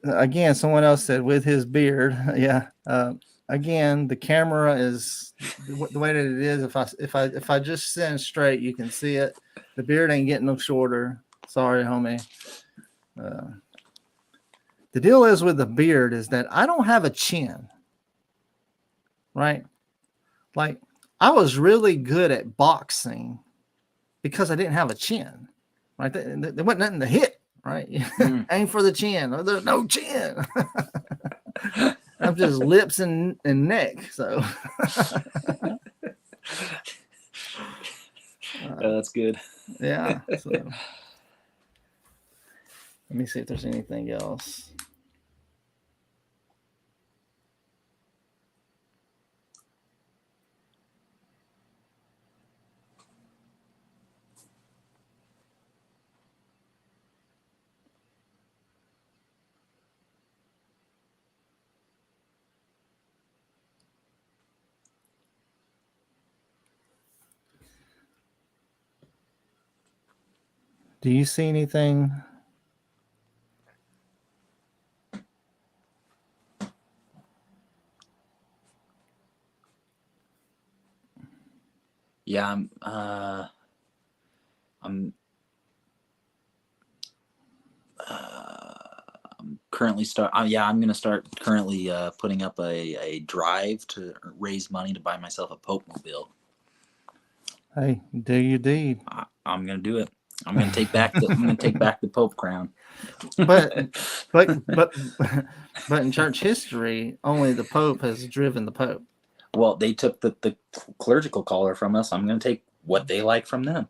Again, someone else said with his beard. Yeah. Again, the camera is the way that it is. If I just stand straight, you can see it. The beard ain't getting no shorter. Sorry, homie. The deal is with the beard is that I don't have a chin. Right? Like I was really good at boxing because I didn't have a chin. Right? There wasn't nothing to hit. Right? Aim for the chin. There's no chin. I'm just lips and neck. So that's good. Yeah. So let me see if there's anything else. Do you see anything? Yeah, I'm currently I'm going to start currently putting up a drive to raise money to buy myself a Pope mobile. Hey, do your deed. I'm going to do it. I'm going to take back the Pope crown. But in church history, only the Pope has driven the Pope. Well, they took the clerical collar from us. I'm going to take what they like from them.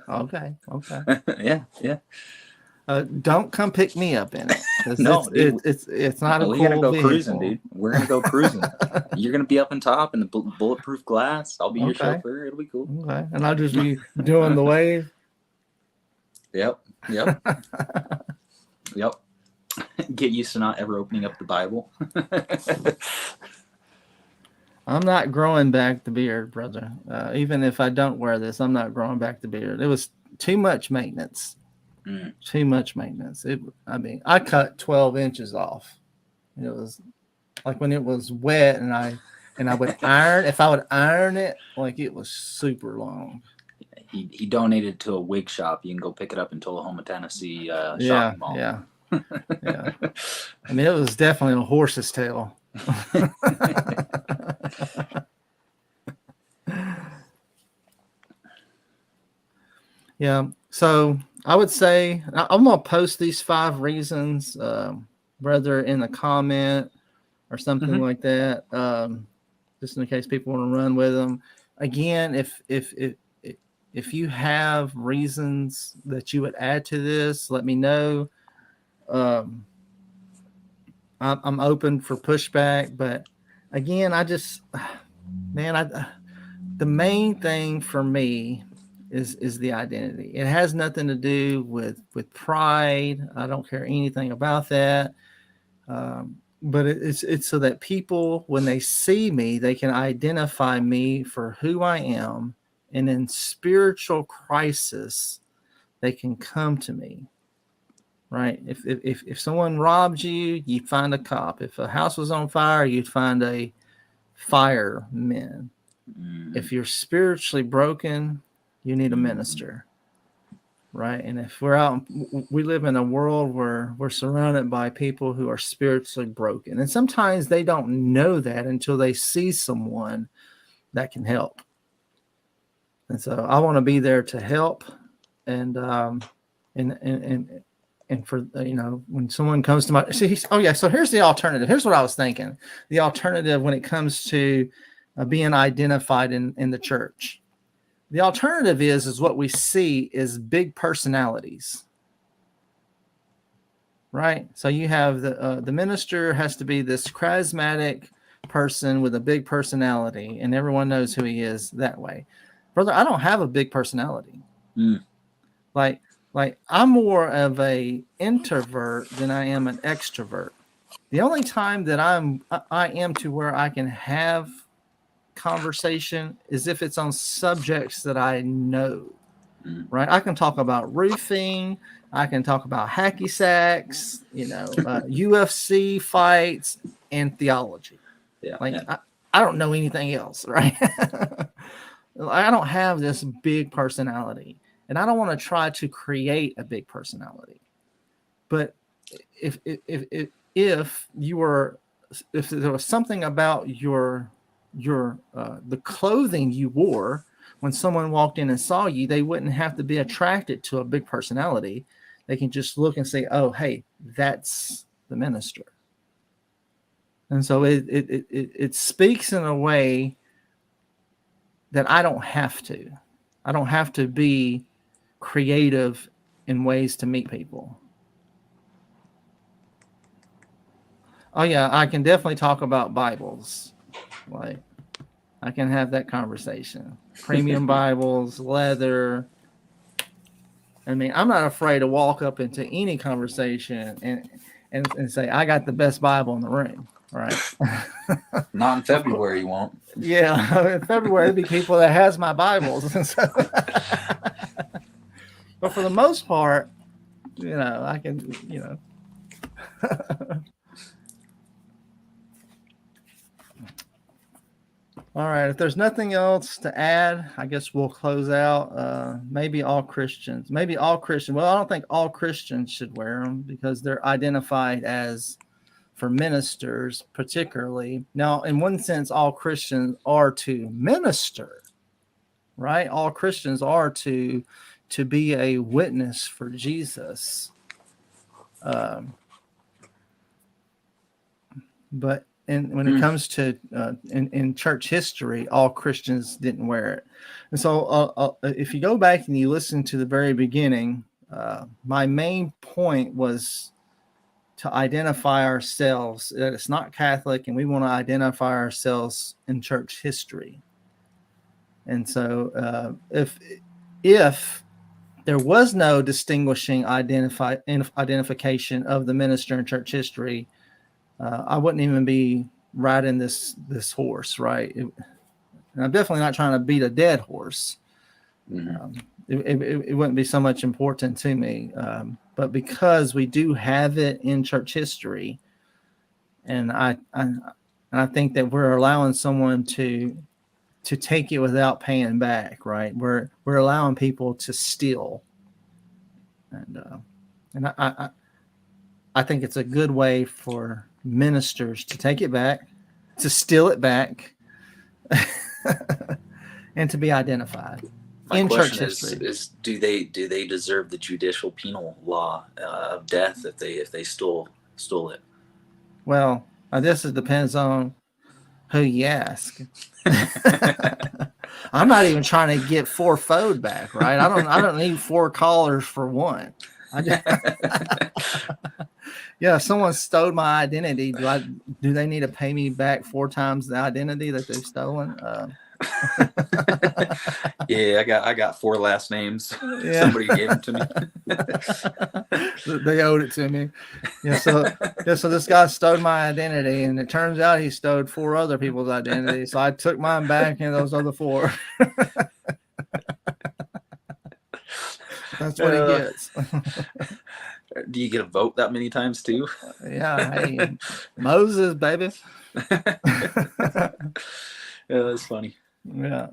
Okay. Yeah. Don't come pick me up in it. No, it's not a cool we're gonna go vehicle. cruising, dude. We're gonna go cruising. You're gonna be up on top in the bulletproof glass. I'll be your chauffeur. It'll be cool. Okay, and I'll just be doing the wave. Yep. Get used to not ever opening up the Bible. I'm not growing back the beard, brother. Even if I don't wear this, I'm not growing back the beard. It was too much maintenance. Too much maintenance. I cut 12 inches off. It was like when it was wet, and I would iron. If I would iron it, like it was super long. He donated to a wig shop. You can go pick it up in Tullahoma, Tennessee shopping mall. Yeah. I mean, it was definitely a horse's tail. Yeah. So I would say I'm going to post these 5 reasons, whether in a comment or something like that, just in case people want to run with them. Again, if you have reasons that you would add to this, let me know. I'm open for pushback, but again, the main thing for me is the identity. It has nothing to do with pride. I don't care anything about that. But it's so that people, when they see me, they can identify me for who I am, and in spiritual crisis, they can come to me. Right? If someone robbed you, you'd find a cop. If a house was on fire, you'd find a fireman. If you're spiritually broken, you need a minister, right? And if we live in a world where we're surrounded by people who are spiritually broken, and sometimes they don't know that until they see someone that can help. And so I want to be there to help, and for, when someone comes to my, so here's the alternative. Here's what I was thinking. The alternative when it comes to being identified in the church. The alternative is what we see is big personalities, right? So you have the minister has to be this charismatic person with a big personality, and everyone knows who he is that way. Brother, I don't have a big personality. Like I'm more of a introvert than I am an extrovert. The only time that I am to where I can have conversation is if it's on subjects that I know, right? I can talk about roofing. I can talk about hacky sacks, UFC fights and theology. Yeah. I don't know anything else, right? I don't have this big personality, and I don't want to try to create a big personality. But if there was something about the clothing you wore, when someone walked in and saw you, they wouldn't have to be attracted to a big personality. They can just look and say, oh, hey, that's the minister. And so it speaks in a way that I don't have to be creative in ways to meet people. Oh yeah, I can definitely talk about Bibles. Like, I can have that conversation. Premium Bibles, leather. I mean, I'm not afraid to walk up into any conversation and say, I got the best Bible in the room, right? Not in February, you won't. Yeah, in February, there'll be people that has my Bibles. But for the most part, I can, All right. If there's nothing else to add, I guess we'll close out. Maybe all Christians. Well, I don't think all Christians should wear them because they're identified as for ministers, particularly. Now, in one sense, all Christians are to minister, right? All Christians are to be a witness for Jesus. But when it comes to in church history, all Christians didn't wear it. And so if you go back and you listen to the very beginning, my main point was to identify ourselves, that it's not Catholic, and we want to identify ourselves in church history. And so if there was no distinguishing identification of the minister in church history, I wouldn't even be riding this horse, right? And I'm definitely not trying to beat a dead horse. It wouldn't be so much important to me. But because we do have it in church history, and I think that we're allowing someone to take it without paying back, right? We're allowing people to steal, and I think it's a good way for ministers to take it back, to steal it back, and to be identified. My question is do they deserve the judicial penal law of death if they stole it? Well, I guess it depends on who you ask. I'm not even trying to get 4 fold back, right? I don't need 4 callers for one. Yeah, if someone stole my identity, do they need to pay me back 4 times the identity that they've stolen? Yeah, I got 4 last names. Yeah. Somebody gave them to me. They owed it to me. So this guy stole my identity, and it turns out he stole 4 other people's identity. So I took mine back, and those other 4. That's what he gets. Do you get a vote that many times too? Yeah, hey, Moses, baby. Yeah, that's funny. Yeah.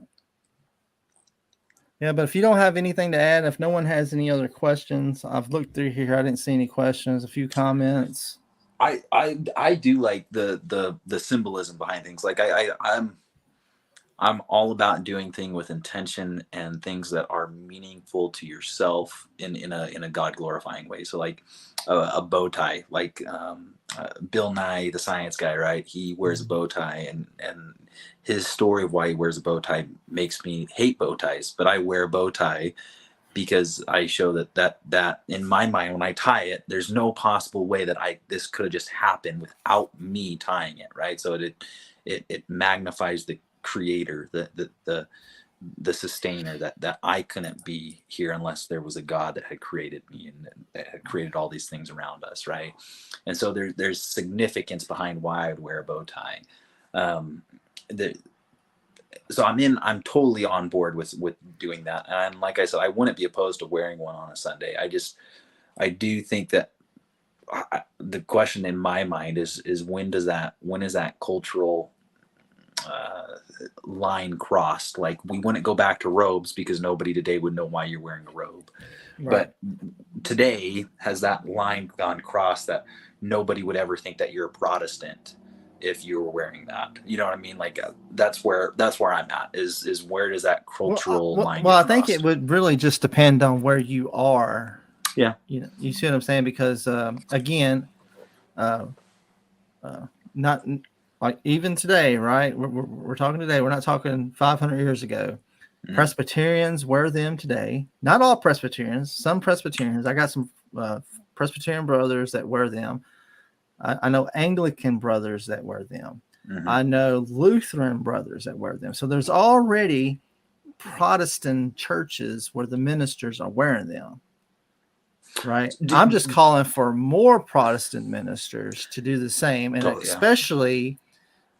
Yeah, but if you don't have anything to add, if no one has any other questions, I've looked through here. I didn't see any questions. A few comments. I do like the symbolism behind things. Like I'm all about doing things with intention and things that are meaningful to yourself in a God glorifying way. So like a bow tie, like Bill Nye, the science guy, right? He wears a bow tie, and his story of why he wears a bow tie makes me hate bow ties. But I wear a bow tie because I show that in my mind, when I tie it, there's no possible way that this could have just happened without me tying it, right? So it magnifies the creator, the sustainer, that I couldn't be here unless there was a God that had created me and that had created all these things around us, right? And so there's significance behind why I'd wear a bow tie. So I'm totally on board with doing that. And like I said, I wouldn't be opposed to wearing one on a Sunday. I do think that the question in my mind is when is that cultural line crossed? Like, we wouldn't go back to robes because nobody today would know why you're wearing a robe. Right. But today has that line gone crossed that nobody would ever think that you're a Protestant if you were wearing that. You know what I mean? Like that's where I'm at is where does that cultural line well, I get think crossed? it would really just depend on where you are. Yeah. You see what I'm saying? Because again, not like even today, right? We're talking today. We're not talking 500 years ago. Mm-hmm. Presbyterians wear them today. Not all Presbyterians. Some Presbyterians. I got some Presbyterian brothers that wear them. I know Anglican brothers that wear them. Mm-hmm. I know Lutheran brothers that wear them. So there's already Protestant churches where the ministers are wearing them. Right. I'm just calling for more Protestant ministers to do the same, and especially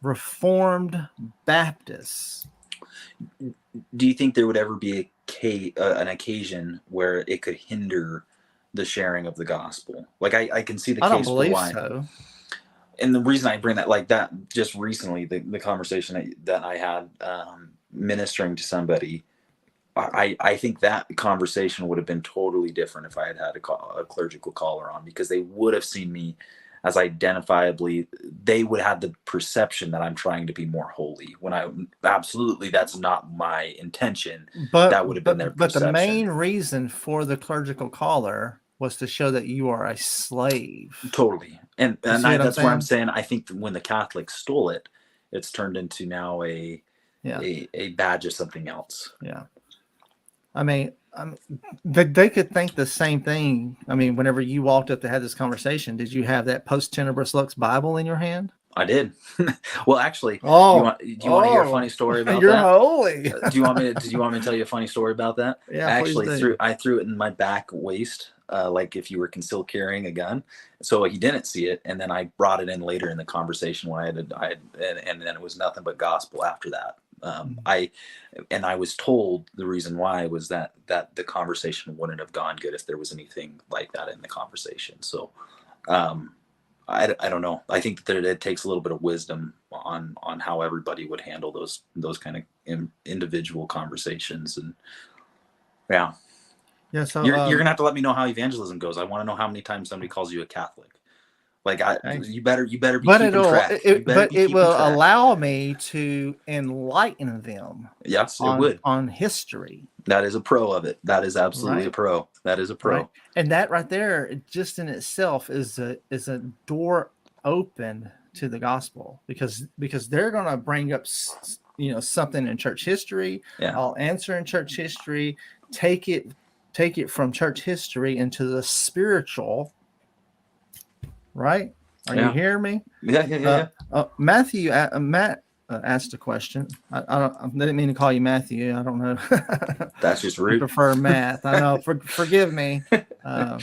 Reformed Baptists. Do you think there would ever be an occasion where it could hinder the sharing of the gospel? Like I can see the case for why. So. And the reason I bring that, like that, just recently, the conversation that I had ministering to somebody, I think that conversation would have been totally different if I had a clerical collar on, because they would have seen me as identifiably, they would have the perception that I'm trying to be more holy, when absolutely that's not my intention. But that would have been their perception. But the main reason for the clerical collar was to show that you are a slave. Totally. And that's where I'm saying, I think when the Catholics stole it, it's turned into now a badge of something else. Yeah. I mean, they could think the same thing. I mean, whenever you walked up to have this conversation, did you have that Post Tenebris Lux Bible in your hand? I did. Well, actually, do you want to hear a funny story about you're that? You're holy. Did you want me to tell you a funny story about that? Yeah, actually, I threw it in my back waist, like if you were concealed carrying a gun. So he didn't see it, and then I brought it in later in the conversation when and then it was nothing but gospel after that. I was told the reason why was that the conversation wouldn't have gone good if there was anything like that in the conversation. So I don't know. I think that it takes a little bit of wisdom on how everybody would handle those kind of individual conversations. And yeah. So you're gonna have to let me know how evangelism goes. I want to know how many times somebody calls you a Catholic. Like you better be keeping track. But it will allow me to enlighten them. Yes, it would. On history. That is a pro of it. That is absolutely a pro. That is a pro. Right. And that right there, just in itself, is a door open to the gospel, because they're going to bring up something in church history. Yeah. I'll answer in church history. Take it from church history into the spiritual. Right? Are you hearing me? Yeah. Matthew, Matt asked a question. I didn't mean to call you Matthew. I don't know. That's just You rude. prefer math. I know. Forgive me. I'll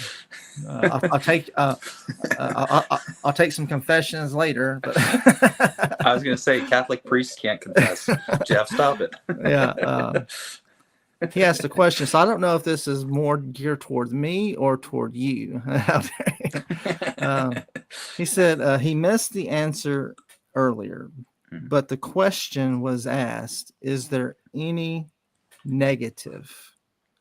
take I'll take some confessions later. But I was going to say Catholic priests can't confess. Jeff, stop it. Yeah. He asked a question, so I don't know if this is more geared towards me or toward you. He said he missed the answer earlier, but the question was asked: is there any negative?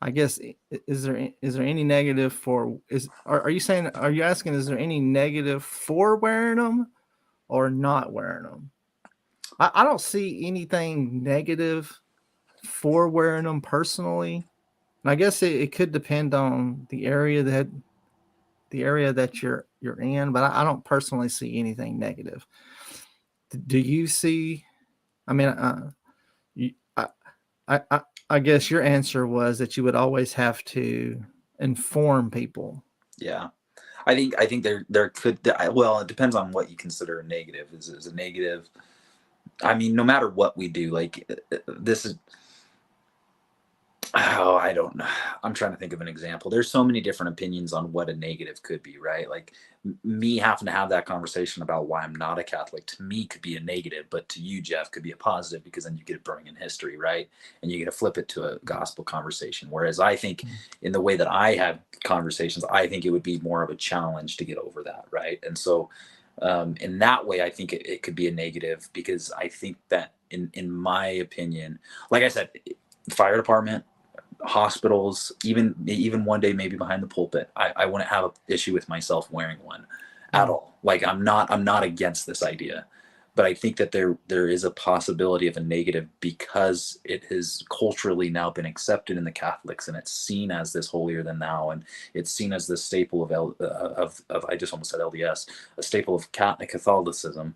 I guess is there any negative for are you saying, are you asking, is there any negative for wearing them or not wearing them? I don't see anything negative for wearing them personally. And I guess it could depend on the area that you're in, but I don't personally see anything negative. Do you see? I mean, I guess your answer was that you would always have to inform people. Yeah, I think there could, well, it depends on what you consider a negative. Is a negative. I mean, no matter what we do, like this is. Oh, I don't know. I'm trying to think of an example. There's so many different opinions on what a negative could be, right? Like me having to have that conversation about why I'm not a Catholic, to me could be a negative, but to you, Jeff, could be a positive, because then you get to bring in history, right? And you get to flip it to a gospel conversation. Whereas I think in the way that I have conversations, I think it would be more of a challenge to get over that, right? And so in that way, I think it could be a negative, because I think that in my opinion, like I said, fire department, hospitals, even one day maybe behind the pulpit, I wouldn't have an issue with myself wearing one at all. Like I'm not against this idea, but I think that there is a possibility of a negative, because it has culturally now been accepted in the Catholics, and it's seen as this holier than thou, and it's seen as this staple of I just almost said LDS, a staple of Catholicism.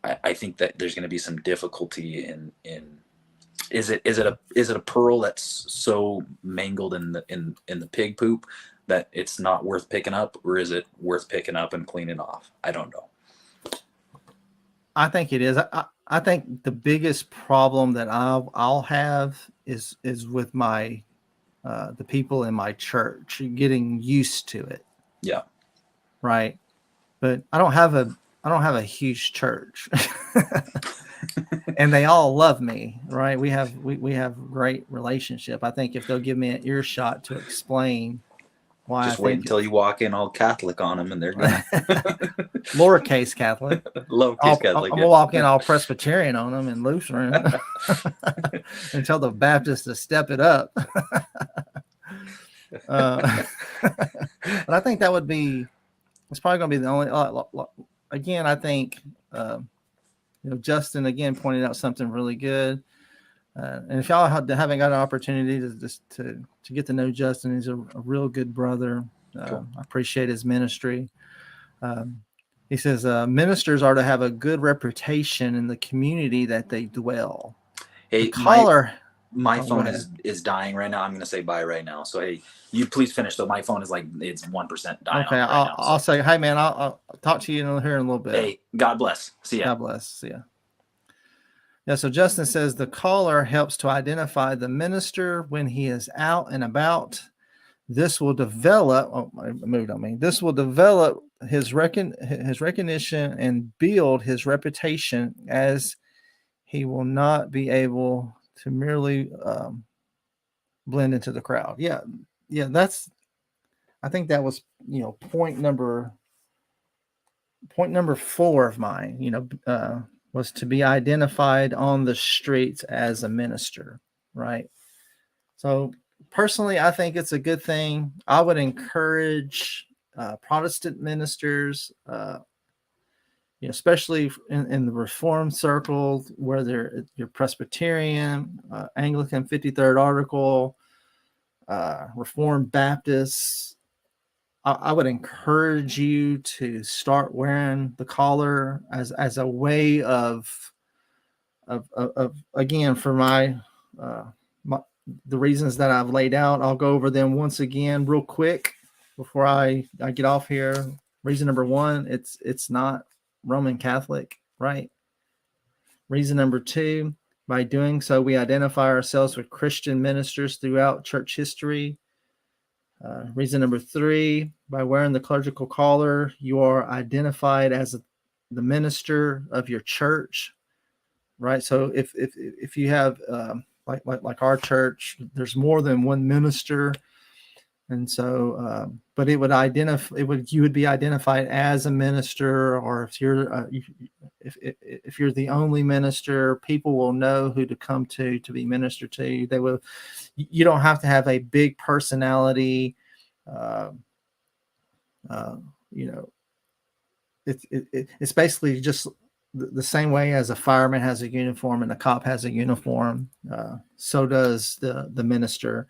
I think that there's going to be some difficulty in is it a pearl that's so mangled in the pig poop that it's not worth picking up, or is it worth picking up and cleaning off? I don't know. I think it is. I think the biggest problem that I'll have is with my the people in my church getting used to it. Yeah. Right. But I don't have a huge church. And they all love me, right? We have great relationship. I think if they'll give me an earshot to explain why, just wait until you walk in all Catholic on them, and they're gonna lowercase Catholic, lowercase Catholic. I'm gonna walk in all Presbyterian on them and Lutheran and tell the Baptists to step it up. But I think that would be. It's probably going to be the only. Again, I think. Justin again pointed out something really good, and if y'all haven't got an opportunity to get to know Justin, he's a real good brother. Cool. I appreciate his ministry. He says ministers are to have a good reputation in the community that they dwell. Hey, caller, my phone is dying right now. I'm going to say bye right now. So hey, you please finish. So my phone is like it's 1% dying. Okay, I'll say hey man. I'll talk to you here in a little bit. Hey, God bless. See ya. God bless. See ya. Yeah, so Justin says the caller helps to identify the minister when he is out and about. This will develop. Oh, I moved on me. This will develop his recognition and build his reputation, as he will not be able to merely blend into the crowd. Yeah. That's. I think that was point number 4 of mine. Was to be identified on the streets as a minister, right? So personally, I think it's a good thing. I would encourage Protestant ministers, especially in the Reformed circle, where you're Presbyterian, Anglican 53rd Article, Reformed Baptists. I would encourage you to start wearing the collar as a way of again, for my the reasons that I've laid out. I'll go over them once again real quick before I get off here. Reason number 1, it's not Roman Catholic, right? Reason number 2, by doing so, we identify ourselves with Christian ministers throughout church history. Reason number 3, by wearing the clerical collar, you are identified as the minister of your church, right? So if you have like our church, there's more than one minister, and so but you would be identified as a minister, or if you're if you're the only minister, people will know who to come to be ministered to. They will. You don't have to have a big personality. You know, it's basically just the same way as a fireman has a uniform and a cop has a uniform. So does the minister.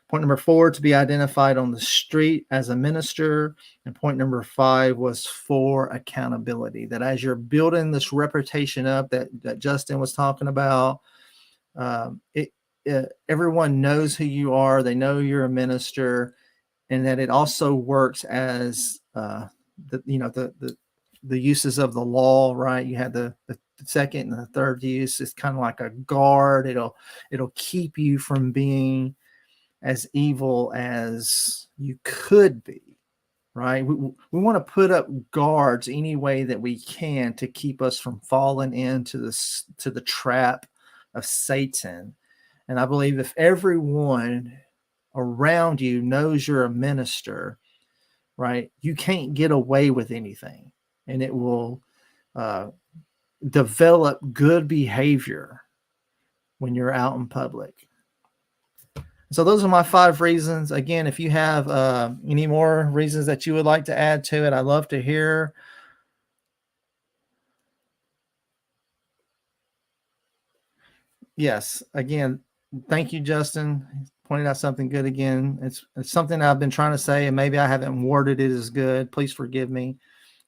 Point number 4, to be identified on the street as a minister. And point number 5 was for accountability, that as you're building this reputation up that Justin was talking about, everyone knows who you are. They know you're a minister, and that it also works as the uses of the law, right? You have the second and the third use. It's kind of like a guard. It'll keep you from being as evil as you could be, right? We want to put up guards any way that we can to keep us from falling into the trap of Satan. And I believe if everyone around you knows you're a minister, right, you can't get away with anything, and it will develop good behavior when you're out in public. So those are my 5 reasons. Again, if you have any more reasons that you would like to add to it, I'd love to hear. Yes, again, thank you, Justin. Pointed out something good again. It's something I've been trying to say, and maybe I haven't worded it as good. Please forgive me.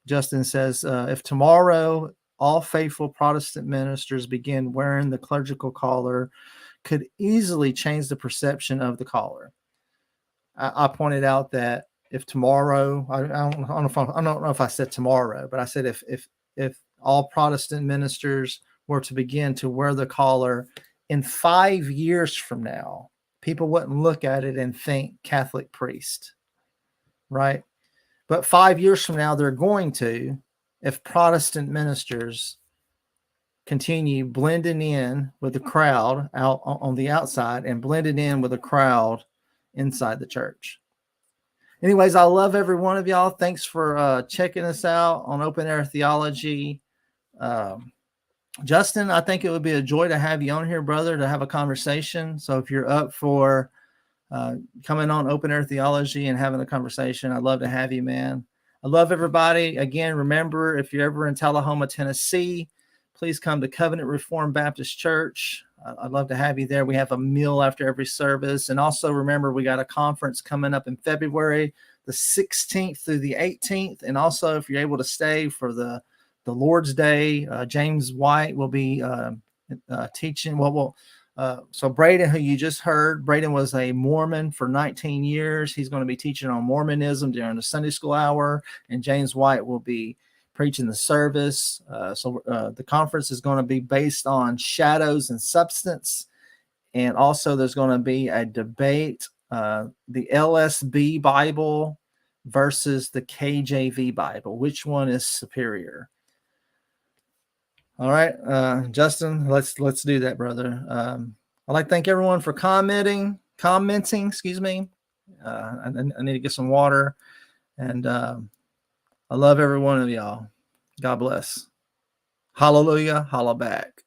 Justin says, if tomorrow all faithful Protestant ministers begin wearing the clerical collar, could easily change the perception of the collar. I pointed out that if tomorrow, I don't know if I said tomorrow, but I said if all Protestant ministers were to begin to wear the collar, in 5 years from now, people wouldn't look at it and think Catholic priest, right? But 5 years from now, they're going to, if Protestant ministers continue blending in with the crowd out on the outside and blending in with the crowd inside the church. Anyways, I love every one of y'all. Thanks for checking us out on Open Air Theology. Justin, I think it would be a joy to have you on here, brother, to have a conversation. So if you're up for coming on Open Air Theology and having a conversation, I'd love to have you, man. I love everybody. Again, remember, if you're ever in Tullahoma, Tennessee, please come to Covenant Reformed Baptist Church. I'd love to have you there. We have a meal after every service. And also remember, we got a conference coming up in February, the 16th through the 18th. And also, if you're able to stay for the Lord's Day, James White will be teaching. So Braden, who you just heard, Braden was a Mormon for 19 years. He's going to be teaching on Mormonism during the Sunday school hour, and James White will be preaching the service. So the conference is going to be based on shadows and substance. And also there's going to be a debate, the LSB Bible versus the KJV Bible. Which one is superior? All right, Justin, let's do that, brother. I'd like to thank everyone for commenting, excuse me. I need to get some water, and I love every one of y'all. God bless. Hallelujah. Holla back.